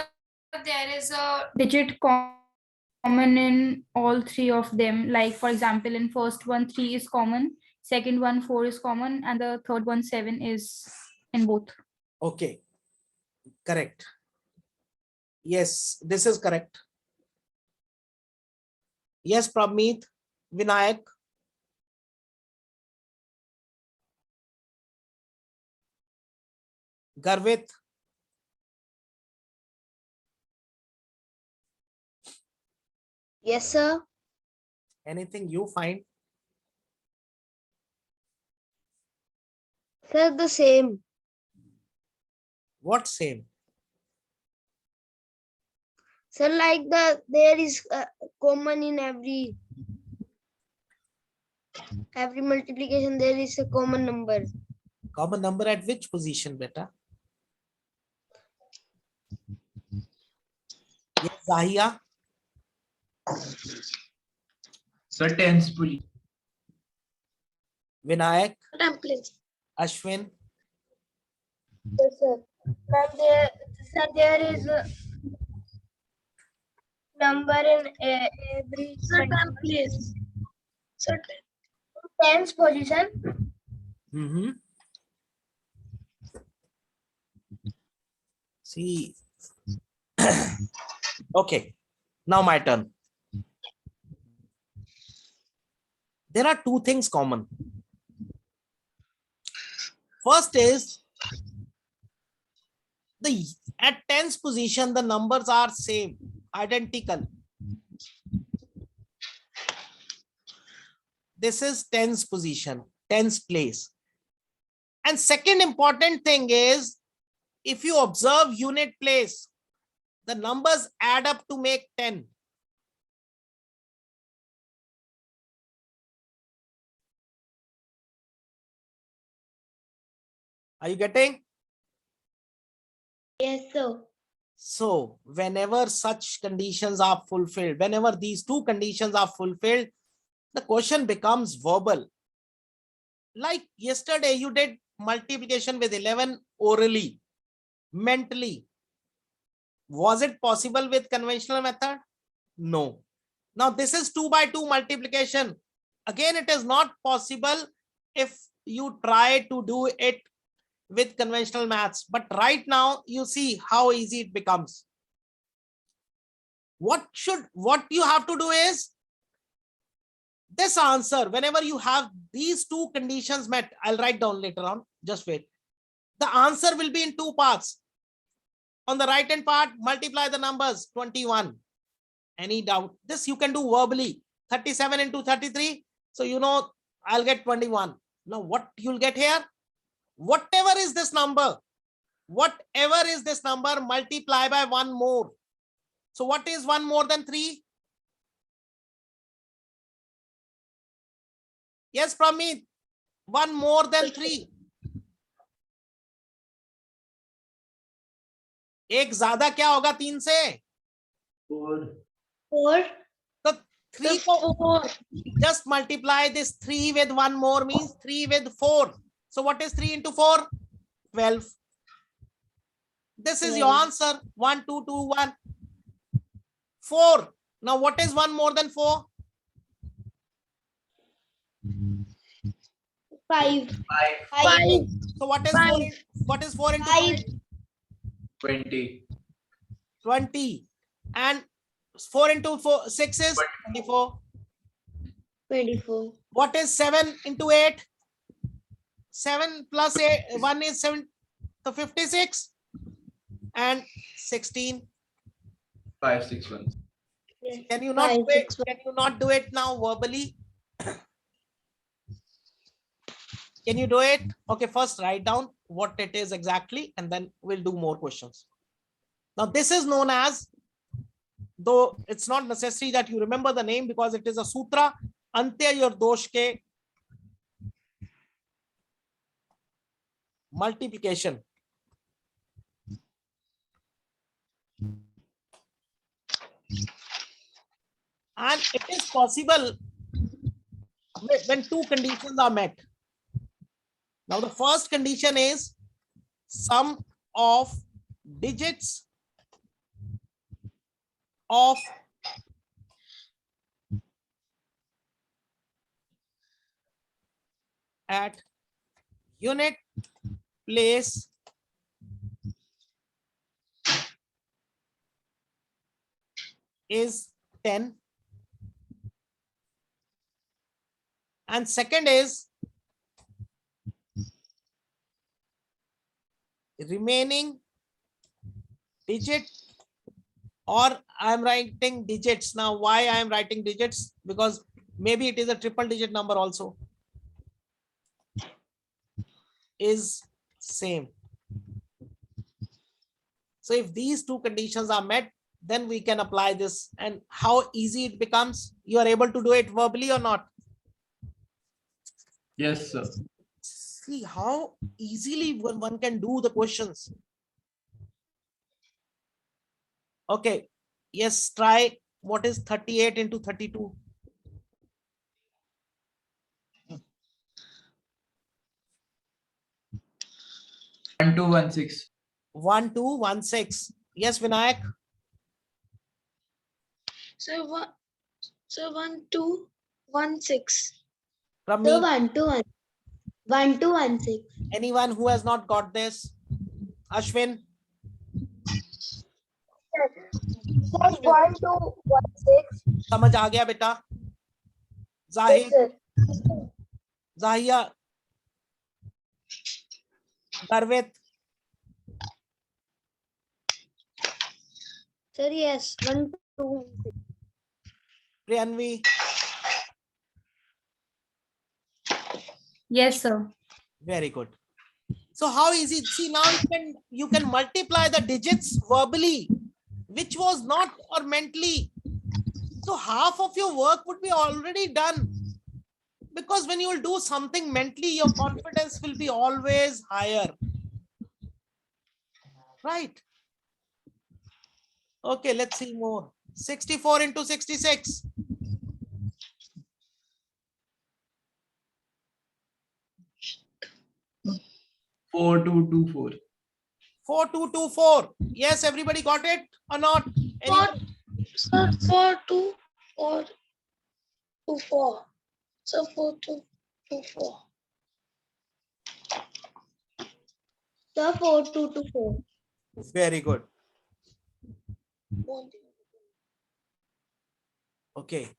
E: there is a digit common in all three of them. Like for example, in first one 3 is common, second one 4 is common, and the third one 7 is in both.
A: Okay. Correct. Yes, this is correct. Yes, Pramit, Vinayak. Garvit.
B: Yes, sir.
A: Anything you find?
B: Sir, the same.
A: What same?
B: Sir, like there is common in every multiplication. There is a common number.
A: Common number at which position, beta? Yes, Zahia.
C: Sir, tens position.
A: Vinayak.
D: Template.
A: Ashwin.
B: Yes, sir. There is a number in every
D: Sir, template. Sir,
B: tens position.
A: Mm-hmm. See. Okay. Now my turn. There are two things common. First is at tens position, the numbers are same, identical. This is tens position, tens place. And second important thing is, if you observe unit place, the numbers add up to make 10. Are you getting?
B: Yes, sir.
A: So whenever such conditions are fulfilled, whenever these two conditions are fulfilled, the question becomes verbal. Like yesterday, you did multiplication with 11 orally, mentally. Was it possible with conventional method? No. Now this is 2 by 2 multiplication. Again, it is not possible if you try to do it with conventional maths. But right now you see how easy it becomes. What you have to do is this answer, whenever you have these two conditions met, I'll write down later on, just wait. The answer will be in two parts. On the right hand part, multiply the numbers 21. Any doubt? This you can do verbally. 37 into 33. So you know I'll get 21. Now what you'll get here? Whatever is this number, multiply by one more. So what is one more than 3? Yes, from me, one more than 3. एक ज्यादा क्या होगा 3 से?
C: 4.
B: 4.
A: तो 3 को just multiply this 3 with one more means 3 with 4. So what is 3 into 4? 12. This is your answer. 1, 2, 2, 1. 4. Now what is one more than 4?
B: 5.
D: 5.
A: So what is 4? What is 4 into
B: 5.
A: 5?
C: 20.
A: 20. And 4 into 4, 6 is 24.
B: 24.
A: What is 7 into 8? 7 plus 8, 1 is 7, so 56. And 16.
C: 5, 6, 1.
A: Can you not
B: 5,
A: do it?
B: 6, 1.
A: Can you not do it now verbally? Can you do it? Okay, first write down what it is exactly, and then we'll do more questions. Now this is known as, though it's not necessary that you remember the name because it is a sutra, Antya Yor Dosh ke multiplication. And it is possible when two conditions are met. Now the first condition is sum of digits of at unit place is 10. And second is remaining digit, or I'm writing digits. Now why I am writing digits? Because maybe it is a triple digit number also, is same. So if these two conditions are met, then we can apply this. And how easy it becomes? You are able to do it verbally or not?
C: Yes, sir.
A: See how easily one can do the questions. Okay, yes, try. What is 38 into 32?
C: 1216.
A: 1216. Yes, Vinayak.
D: So 1216.
A: From
B: So
A: me,
B: 1 to 1. 1 to 1 6.
A: anyone who has not got this? Ashwin.
D: 1216.
A: समझ आ गया बेटा? जाहिर, जाहिया, Garvit,
B: Sir, yes. 1 to 1 6.
A: Priyanvi.
E: Yes, sir.
A: Very good. So how easy? See, now you can multiply the digits verbally which was not or mentally. So half of your work would be already done. Because when you will do something mentally, your confidence will be always higher. Right? Okay, let's see more. 64 into 66.
C: 4224.
A: 4224. Yes, everybody got it or not?
D: Four, sir, 4224. So 4224.
B: Sir, 4224.
A: Very good. Okay.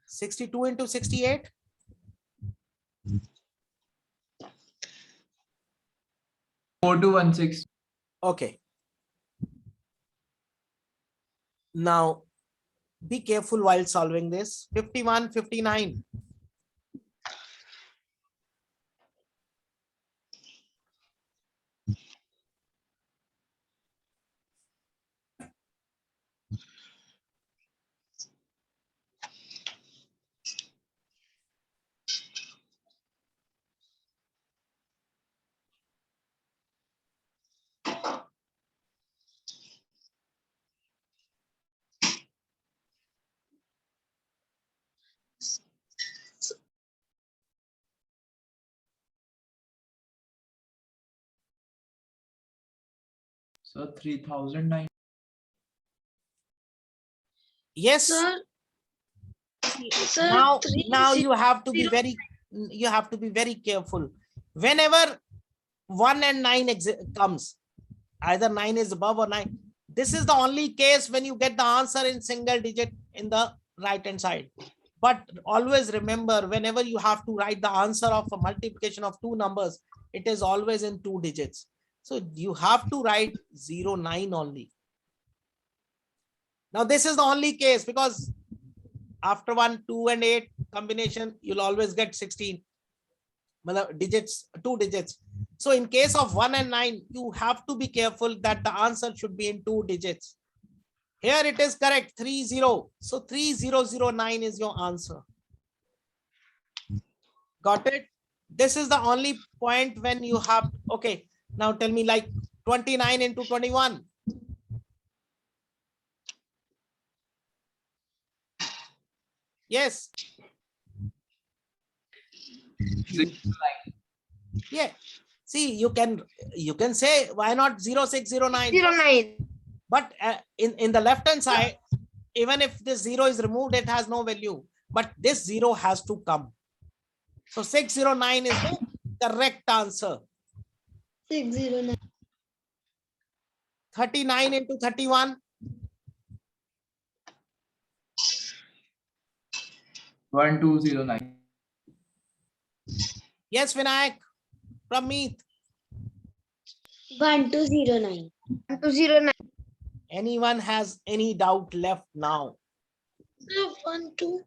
A: 62 into 68.
C: 4216.
A: Okay. Now, be careful while solving this. 51, 59.
C: So 3009.
A: Yes.
D: Sir, sir,
A: Now
D: three
A: you have to be
D: zero-
A: very careful. Whenever 1 and 9 comes, either 9 is above or 9. This is the only case when you get the answer in single digit in the right hand side. But always remember, whenever you have to write the answer of a multiplication of two numbers, it is always in 2 digits. So you have to write 09 only. Now this is the only case, because after 1, 2 and 8 combination, you'll always get 16 digits, 2 digits. So in case of 1 and 9, you have to be careful that the answer should be in 2 digits. Here it is correct, 30. So 3009 is your answer. Got it? This is the only point when you have, okay, now tell me, like 29 into 21. Yes. Yeah. See, you can say, why not 0609?
B: 09.
A: But in the left hand side, even if this 0 is removed, it has no value. But this 0 has to come. So 609 is the correct answer.
B: 609.
A: 39 into 31.
C: 1209.
A: Yes, Vinayak. From Meet.
B: 1209. 1209.
A: Anyone has any doubt left now?
D: sir, 1, 2.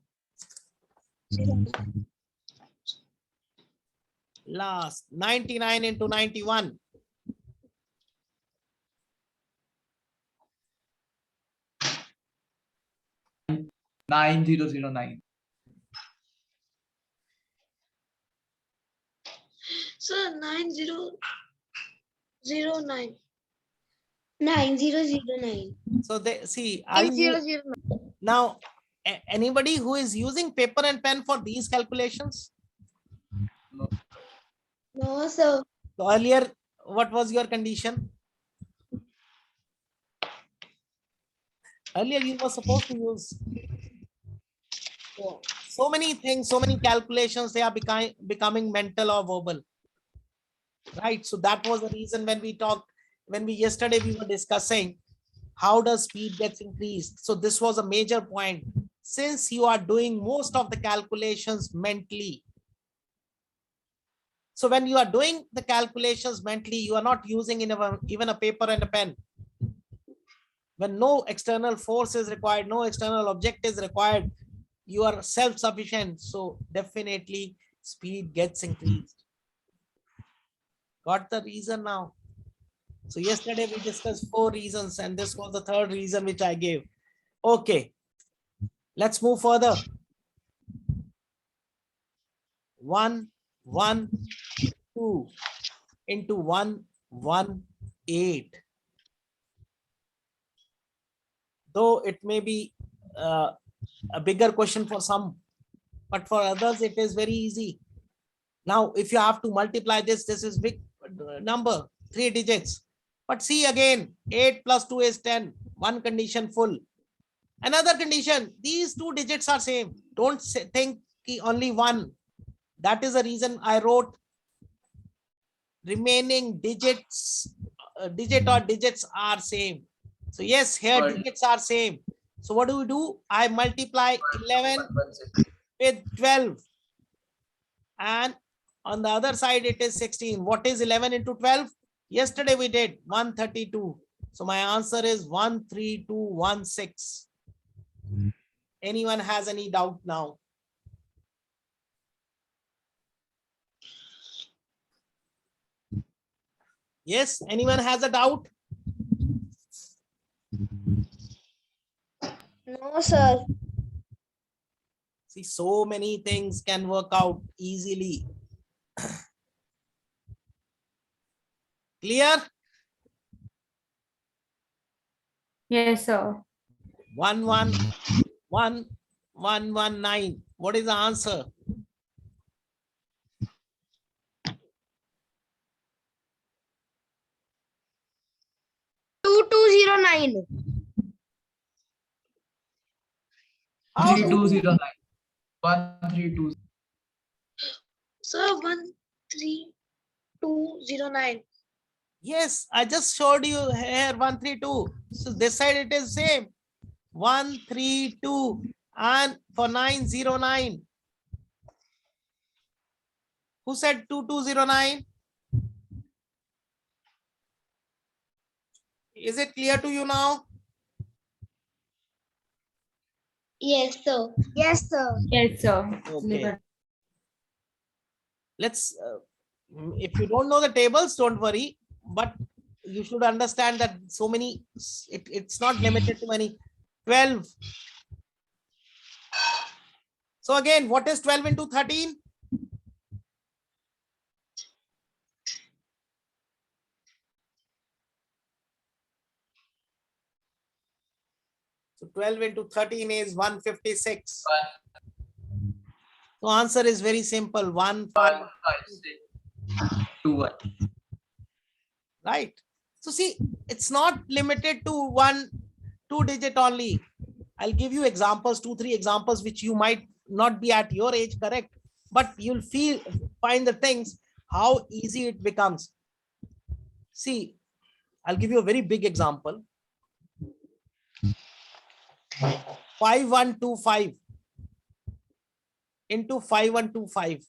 A: Last 99 into 91.
C: 9009.
D: Sir, 9009.
B: 9009.
A: So they see, are you now anybody who is using paper and pen for these calculations?
B: No, sir.
A: So earlier, what was your condition? Earlier, you were supposed to use so many things, so many calculations, they are becoming mental or verbal. Right. So that was the reason when yesterday we were discussing how does speed gets increased. So this was a major point. Since you are doing most of the calculations mentally. So when you are doing the calculations mentally, you are not using even a paper and a pen. When no external force is required, no external object is required, you are self-sufficient. So definitely speed gets increased. Got the reason now? So yesterday we discussed 4 reasons and this was the third reason which I gave. Okay, let's move further. 1, 1, 2 into 1, 1, 8. Though it may be a bigger question for some, but for others it is very easy. Now, if you have to multiply this, this is big number, 3 digits. But see again, 8 plus 2 is 10. One condition full. Another condition, these 2 digits are same. Don't think only one. That is the reason I wrote remaining digits, digit or digits are same. So yes, here
C: But-
A: digits are same. So what do? I multiply 11 with 12. And on the other side, it is 16. What is 11 into 12? Yesterday we did 132. So my answer is 13216. Anyone has any doubt now? Yes, anyone has a doubt?
D: No, sir.
A: See, so many things can work out easily. Clear?
E: Yes, sir.
A: 1111119. What is the answer?
D: Two 209.
A: How do
C: 3209. 132.
D: Sir, 13209.
A: Yes, I just showed you here 132. So this side it is same. 132 and for 909. Who said 2209? Is it clear to you now?
B: Yes, sir.
D: Yes, sir.
E: Yes, sir.
A: Okay. Let's, if you don't know the tables, don't worry, but you should understand that so many, it's not limited to many. 12. So again, what is 12 into 13? So 12 into 13 is 156. So answer is very simple,
C: 15621.
A: right? So see, it's not limited to 2 digit only. I'll give you examples, 2-3 examples, which you might not be at your age, correct? But you'll find the things, how easy it becomes. See, I'll give you a very big example. 5125 into 5125.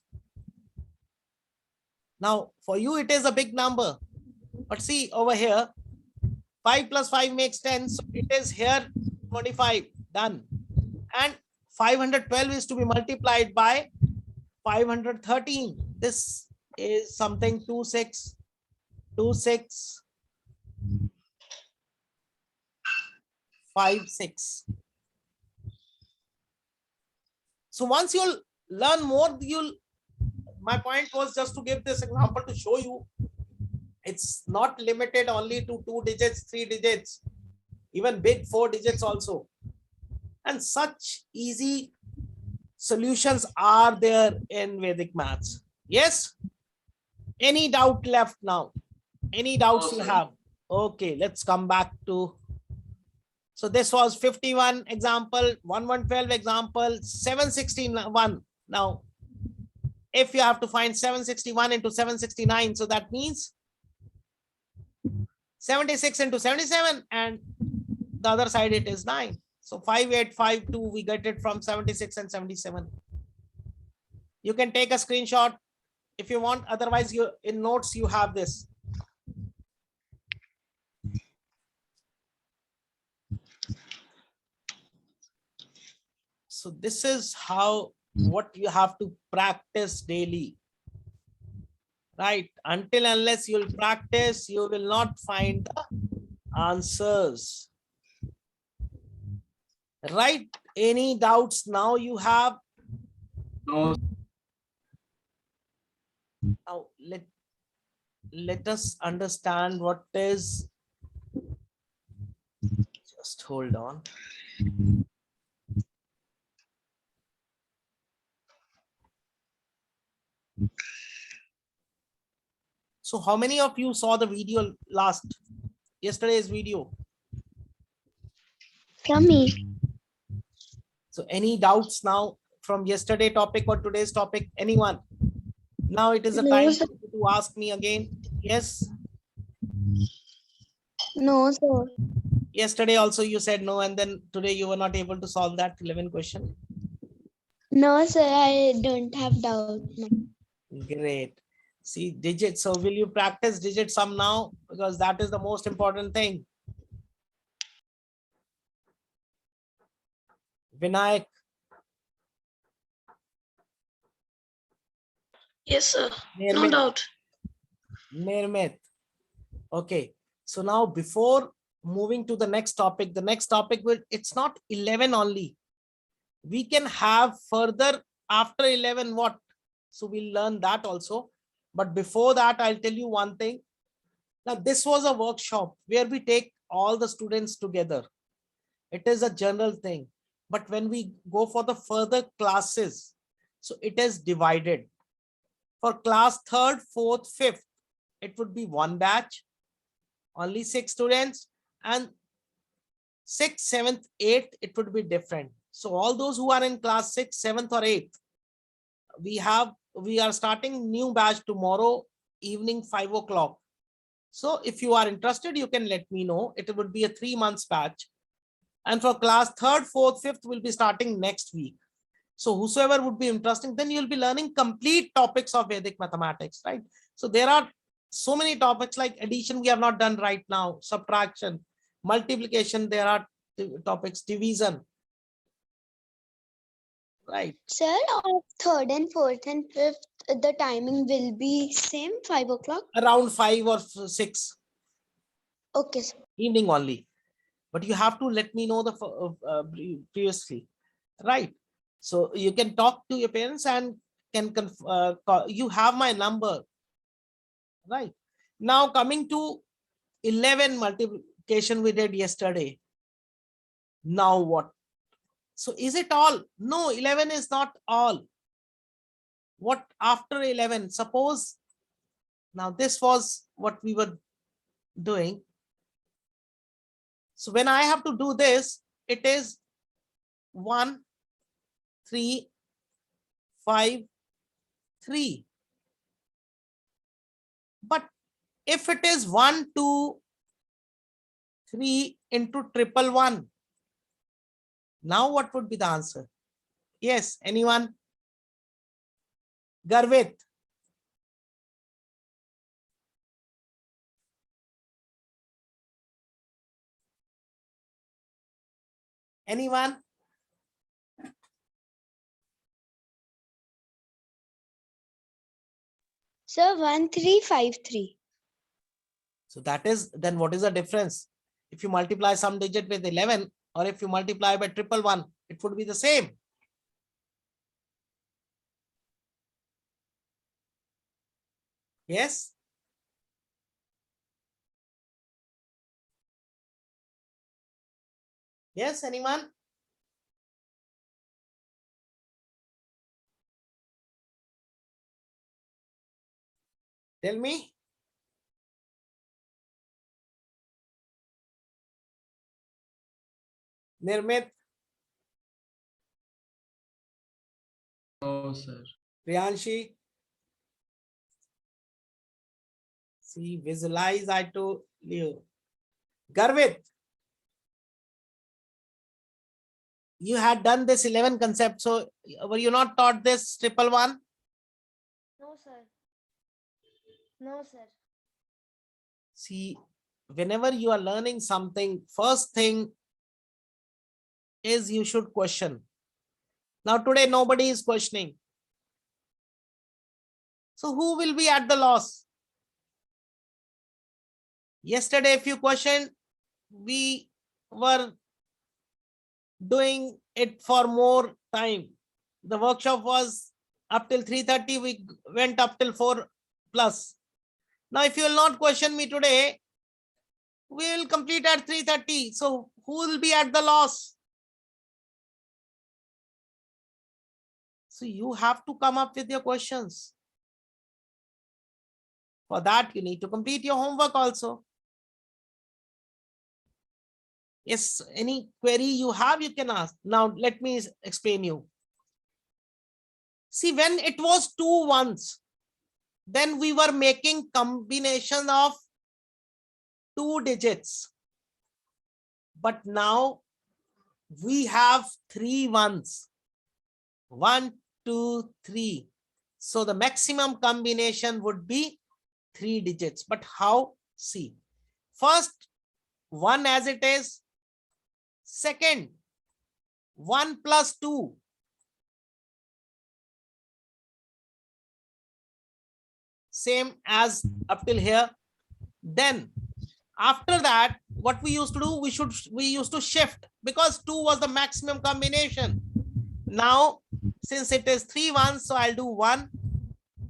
A: Now, for you, it is a big number. But see over here, 5 plus 5 makes 10. So it is here 25. Done. And 512 is to be multiplied by 513. This is something 26, 26, 56. So once you'll learn more, my point was just to give this example to show you it's not limited only to 2 digits, 3 digits, even big 4 digits also. And such easy solutions are there in Vedic maths. Yes? Any doubt left now? Any doubts
C: No,
A: you
C: sir.
A: have? Okay, let's come back to. So this was 51 example, 1112 example, 761. Now, if you have to find 761 into 769, so that means 76 into 77, and the other side it is 9. So 5852, we get it from 76 and 77. You can take a screenshot if you want, otherwise you in notes you have this. So this is how, what you have to practice daily. Right? Until unless you'll practice, you will not find the answers. Right? Any doubts now you have?
C: No,
A: Now let us understand what is. Just hold on. So how many of you saw the video yesterday's video?
B: From me.
A: So any doubts now from yesterday topic or today's topic? Anyone? Now it is a
B: No,
A: time
B: sir.
A: to ask me again. Yes.
B: No, sir.
A: Yesterday also you said no, and then today you were not able to solve that 11 question.
B: No, sir. I don't have doubt.
A: Great. See digits. So will you practice digit sum now? Because that is the most important thing. Vinayak,
D: Yes, sir. No
A: Nirmit,
D: doubt.
A: Nirmit. Okay. So now before moving to the next topic will, it's not 11 only. We can have further after 11 what? So we'll learn that also. But before that, I'll tell you one thing. Now, this was a workshop where we take all the students together. It is a general thing. But when we go for the further classes, so it is divided. For class 3rd, 4th, 5th, it would be one batch, only 6 students, and 6th, 7th, 8th, it would be different. So all those who are in class 6th, 7th, or 8th, we are starting new batch tomorrow evening 5 o'clock. So if you are interested, you can let me know. It would be a 3 months batch. And for class 3rd, 4th, 5th, we'll be starting next week. So whosoever would be interested, then you'll be learning complete topics of Vedic mathematics, right? So there are so many topics like addition we have not done right now, subtraction, multiplication, there are topics, division, right?
B: Sir, on 3rd and 4th and 5th, the timing will be same 5 o'clock.
A: Around 5 or 6
B: Okay, sir.
A: evening only. But you have to let me know the previously, right? So you can talk to your parents and you have my number, right? Now coming to 11 multiplication we did yesterday. Now what? So is it all? No, 11 is not all. What after 11? Suppose now this was what we were doing. So when I have to do this, it is 1, 3, 5, 3. But if it is 1, 2, 3 into triple 1, now what would be the answer? Yes, anyone? Garvit. Anyone?
B: Sir, 1353.
A: So that is, then what is the difference? If you multiply some digit with 11 or if you multiply by triple 1, it would be the same. Yes. Yes, anyone? Tell me. Nirmit,
C: no, sir.
A: Priyanshi. See, visualize, I told you. Garvit, you had done this 11 concept. So were you not taught this triple 1?
B: No, sir. No, sir.
A: See, whenever you are learning something, first thing is you should question. Now today nobody is questioning. So who will be at the loss? Yesterday, if you questioned, we were doing it for more time. The workshop was up till 3:30. We went up till 4 plus. Now, if you will not question me today, we will complete at 3:30. So who will be at the loss? So you have to come up with your questions. For that, you need to complete your homework also. Yes, any query you have, you can ask. Now, let me explain you. See, when it was 2 ones, then we were making combination of 2 digits. But now we have 3 ones. 1, 2, 3. So the maximum combination would be 3 digits. But how? See, first 1 as it is. Second, 1 plus 2. Same as up till here. Then after that, what we used to do, we used to shift, because 2 was the maximum combination. Now, since it is 3 ones, so I'll do 1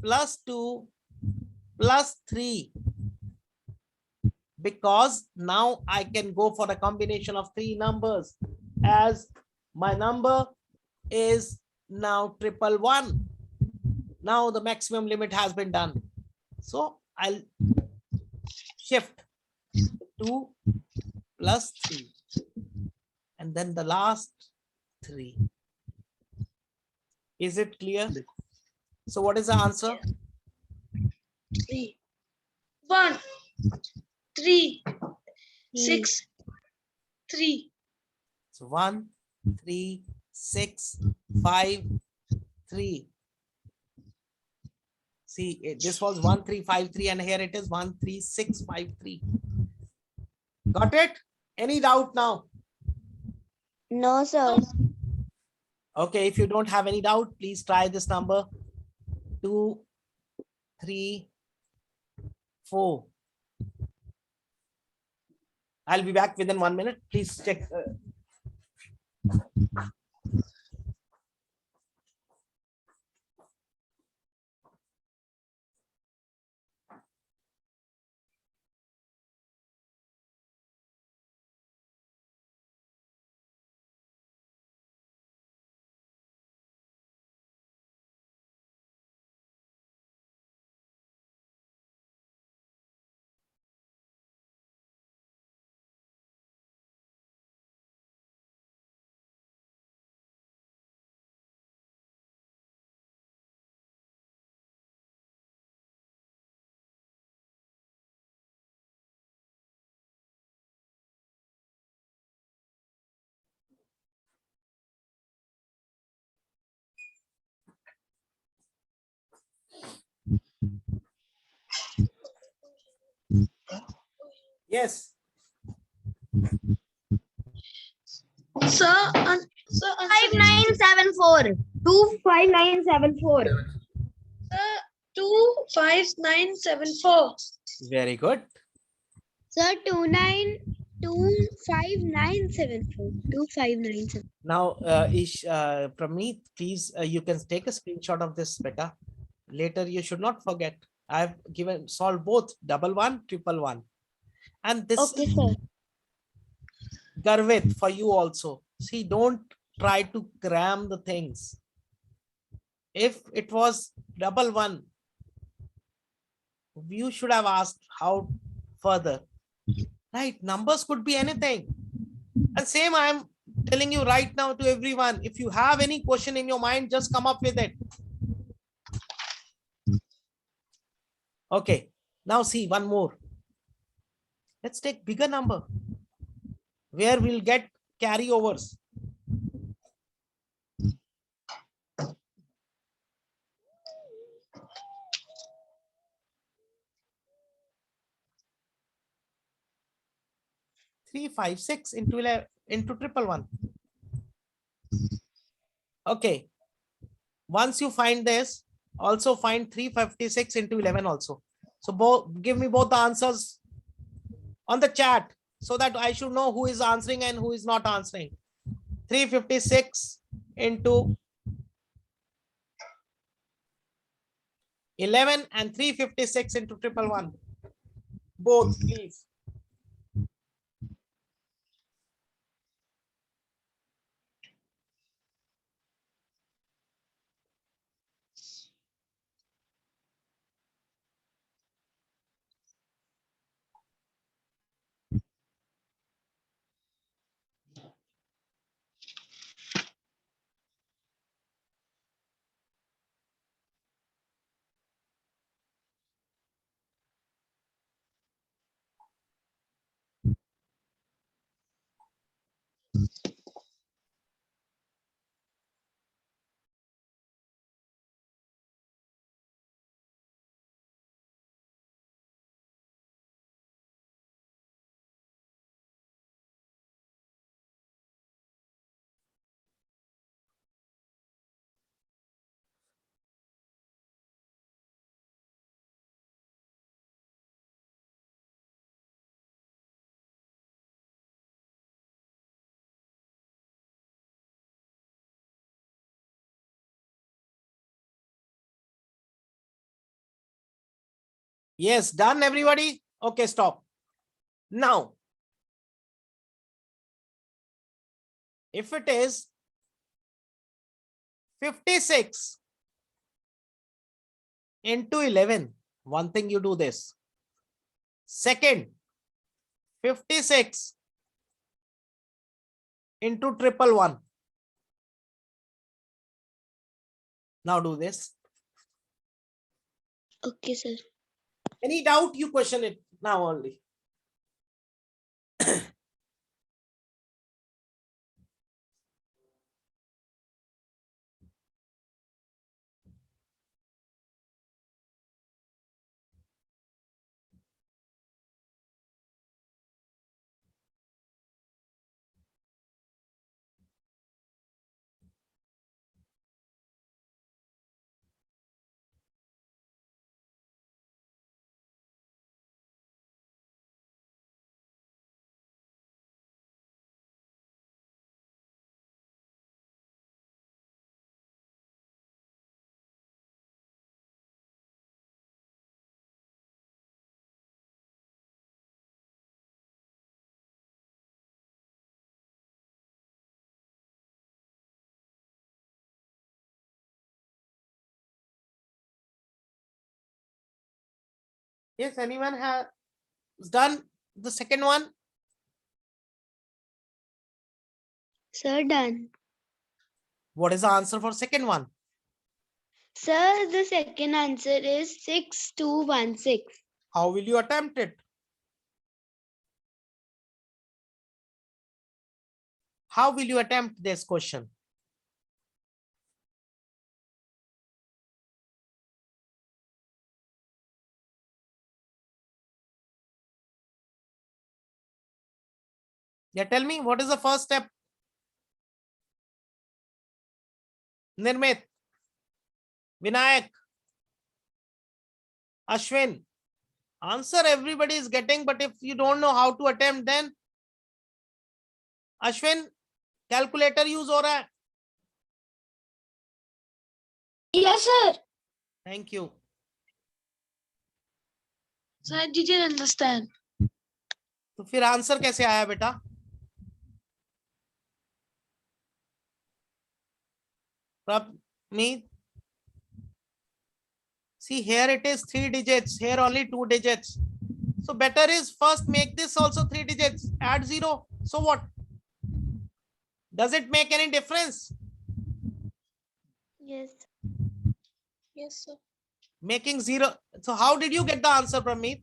A: plus 2 plus 3. Because now I can go for a combination of 3 numbers, as my number is now 111. Now the maximum limit has been done. So I'll shift 2 plus 3. And then the last 3. Is it clear? So what is the answer?
D: 3, 1, 3, 6, 3.
A: So 1, 3, 6, 5, 3. See, this was 1, 3, 5, 3, and here it is 1, 3, 6, 5, 3. Got it? Any doubt now?
B: No, sir.
A: Okay, if you don't have any doubt, please try this number. 2, 3, 4. I'll be back within 1 minute. Please check. Yes.
D: Sir,
B: 5974. 25974.
D: 25974.
A: Very good.
B: Sir, 25974. 2597.
A: Now, Pramit, please, you can take a screenshot of this beta. Later, you should not forget. I've solved both 111, 111. And this
B: Okay,
A: is
B: sir.
A: Garvit for you also. See, don't try to cram the things. If it was 111, you should have asked how further. Right? Numbers could be anything. And same I'm telling you right now to everyone. If you have any question in your mind, just come up with it. Okay. Now see one more. Let's take bigger number where we'll get carryovers. Three, 5, 6 into 11 into 111. Okay. Once you find this, Also find 356 into 11 also. So both, give me both the answers on the chat so that I should know who is answering and who is not answering. 356 into 11 and 356 into 111. Both, please. Yes, done everybody? Okay, stop. Now, if it is 56 into 11, one thing you do this. Second, 56 into 111. Now do this.
B: Okay, sir.
A: Any doubt, you question it now only. Yes, anyone has done the second one?
B: Sir, done.
A: What is the answer for second one?
B: Sir, the second answer is 6216.
A: How will you attempt it? How will you attempt this question? Yeah, tell me, what is the first step? Nirmit, Vinayak, Ashwin. Answer everybody is getting, but if you don't know how to attempt, then Ashwin, calculator use हो रहा है?
D: Yes, sir.
A: Thank you.
D: Sir, I didn't understand.
A: तो फिर answer कैसे आया बेटा? Me. See, here it is 3 digits, here only 2 digits. So better is first make this also 3 digits, add 0. So what? Does it make any difference?
B: Yes.
D: Yes, sir.
A: Making 0. So how did you get the answer from me?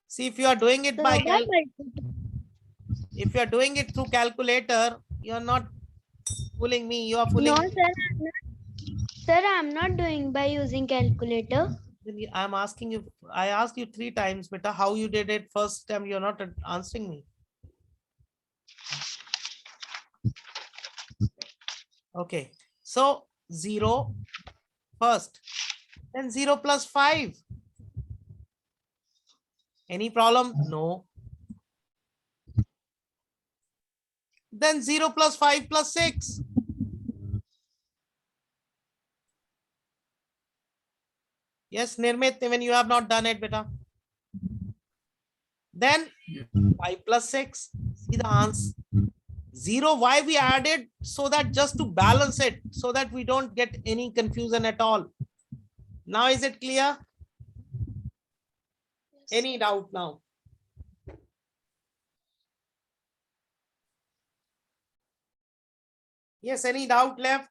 A: See, if you are doing it by if you are doing it through calculator, you are not fooling me. You are fooling
B: No,
A: me.
B: sir, sir, I'm not doing by using calculator.
A: I'm asking you. I asked you 3 times, beta. How you did it first time? You're not answering me. Okay, so 0 first, then 0 plus 5. Any problem? No. Then 0 plus 5 plus 6. Yes, Nirmit, even you have not done it, beta. Then 5 plus 6. See the answer. 0, why we added? So that just to balance it, so that we don't get any confusion at all. Now is it clear? Any doubt now? Yes, any doubt left?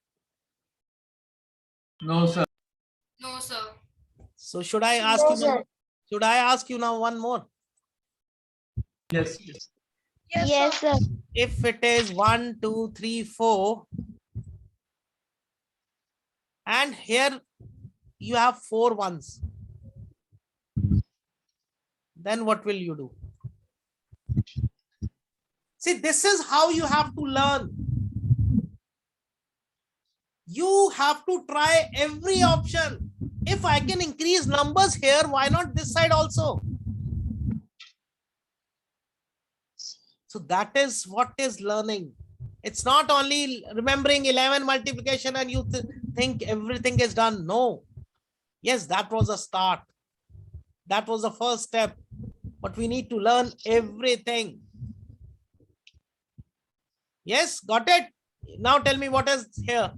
C: No, sir.
E: No, sir.
A: So should I ask
D: No,
A: you now?
D: sir.
A: Should I ask you now one more?
C: Yes. Yes.
B: Yes, sir.
A: If it is 1, 2, 3, 4, and here you have 4 ones, then what will you do? See, this is how you have to learn. You have to try every option. If I can increase numbers here, why not this side also? So that is what is learning. It's not only remembering 11 multiplication and you think everything is done. No. Yes, that was a start. That was the first step. But we need to learn everything. Yes, got it? Now tell me what is here.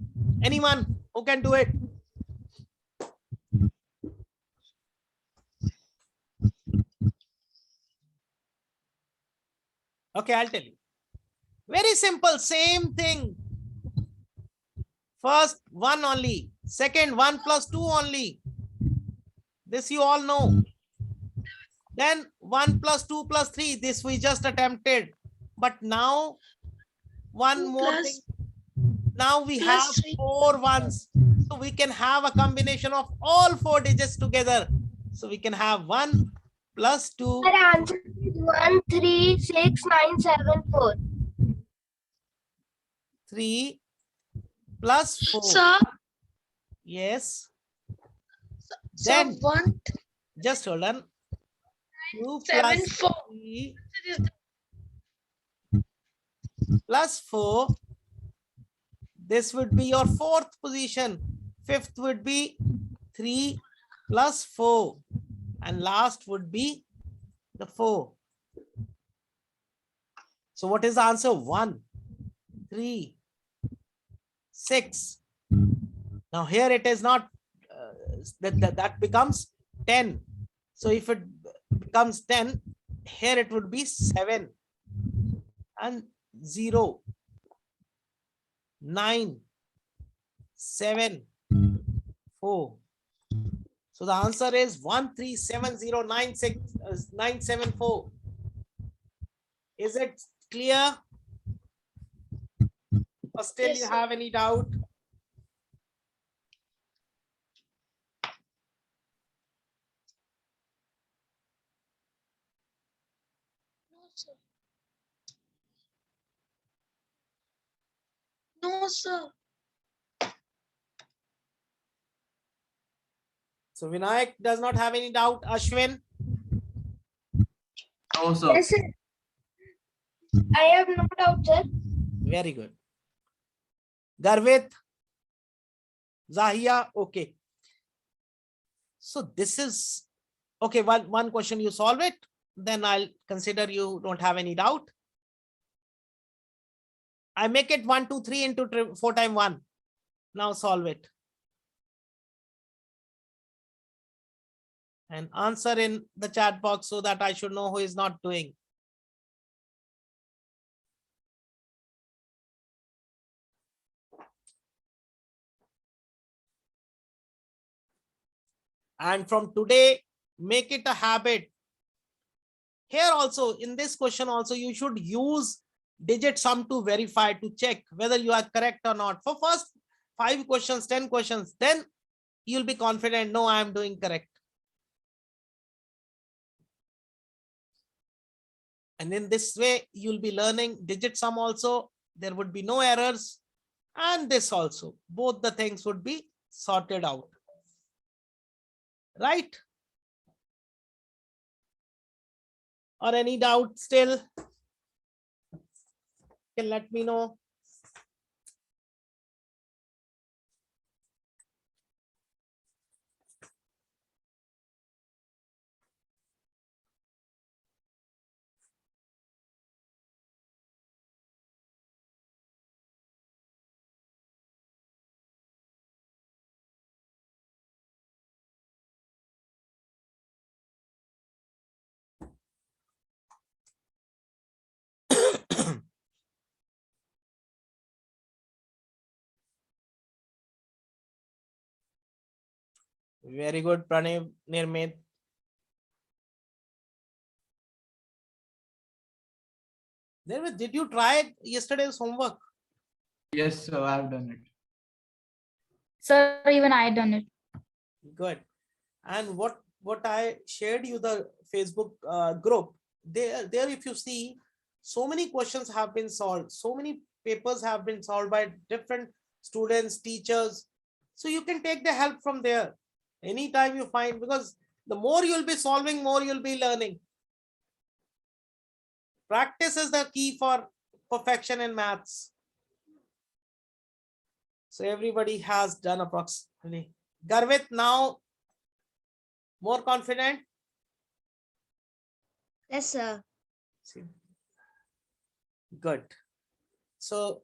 A: Anyone who can do it? Okay, I'll tell you. Very simple, same thing. First, 1 only. Second, 1 plus 2 only. This you all know. Then 1 plus 2 plus 3. This we just attempted. But now, one
D: 2
A: more
D: plus
A: thing. Now we
D: plus
A: have
D: 3.
A: 4 ones. So we can have a combination of all 4 digits together. So we can have 1 plus 2.
F: Our answer is 136974.
A: 3 plus 4.
D: Sir,
A: Yes.
D: so
A: Then
D: 1,
A: just hold on. 2
D: 7,
A: plus
D: 4.
A: 3 plus 4. This would be your 4th position. 5th would be 3 plus 4. And last would be the 4. So what is the answer? 1, 3, 6. Now here it is not, that becomes 10. So if it becomes 10, here it would be 7 and 0, 9, 7, 4. So the answer is 137096974. Is it clear? Or still
D: Yes,
A: you
D: sir.
A: have any doubt?
D: No, sir.
A: So Vinayak does not have any doubt. Ashwin?
C: No, sir.
F: Yes, sir. I have no doubt, sir.
A: Very good. Garvit? Zahia? Okay. So this is, okay, one question you solve it, then I'll consider you don't have any doubt. I make it 1, 2, 3 into 4 times 1. Now solve it. And answer in the chat box so that I should know who is not doing. And from today, make it a habit. Here also, in this question also, you should use digit sum to verify, to check whether you are correct or not. For first 5 questions, 10 questions, then you'll be confident, no, I am doing correct. And in this way, you'll be learning digit sum also. There would be no errors. and this also. Both the things would be sorted out. Right? Or any doubt still? Can let me know. Very good, Pranay, Nirmit. Nirmit, did you try yesterday's homework?
C: Yes, sir, I've done it.
E: Sir, even I done it.
A: Good. And what I shared you the Facebook group, there if you see, so many questions have been solved, so many papers have been solved by different students, teachers. So you can take the help from there anytime you find, because the more you'll be solving, more you'll be learning. Practice is the key for perfection in maths. So everybody has done approximately. Garvit, now more confident?
B: Yes, sir.
A: See. Good. So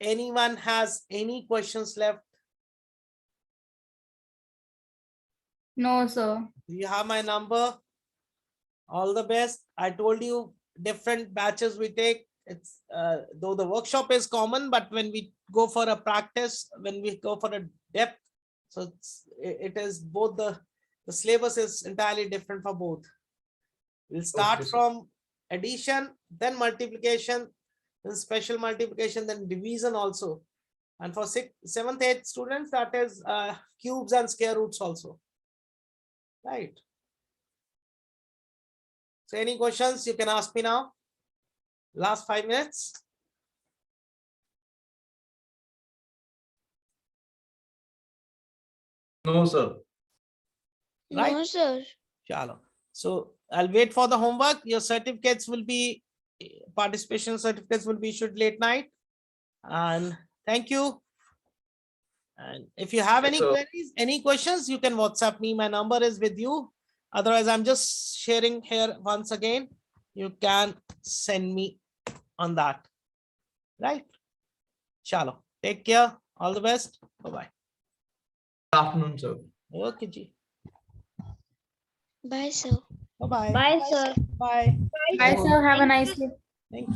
A: anyone has any questions left?
E: No, sir.
A: You have my number. All the best. I told you different batches we take. It's though the workshop is common, but when we go for a practice, when we go for a depth, so it is both the syllabus is entirely different for both. We'll start
C: Okay, sir.
A: from addition, then multiplication, then special multiplication, then division also. And for 6th, 7th, 8th students, that is cubes and square roots also. Right. So any questions you can ask me now? Last 5 minutes.
C: No, sir.
A: Right.
B: No, sir.
A: Chalo. So I'll wait for the homework. Your certificates will be, participation certificates will be issued late night. And thank you. And if you have any
C: So-
A: queries, any questions, you can WhatsApp me. My number is with you. Otherwise, I'm just sharing here once again. You can send me on that. Right? Chalo. Take care. All the best. Bye-bye.
C: Good afternoon, sir.
A: Okay, Ji.
B: Bye, sir.
A: Bye-bye.
F: Bye, sir.
A: Bye.
E: Bye, sir. Have a nice day.
A: Thank you.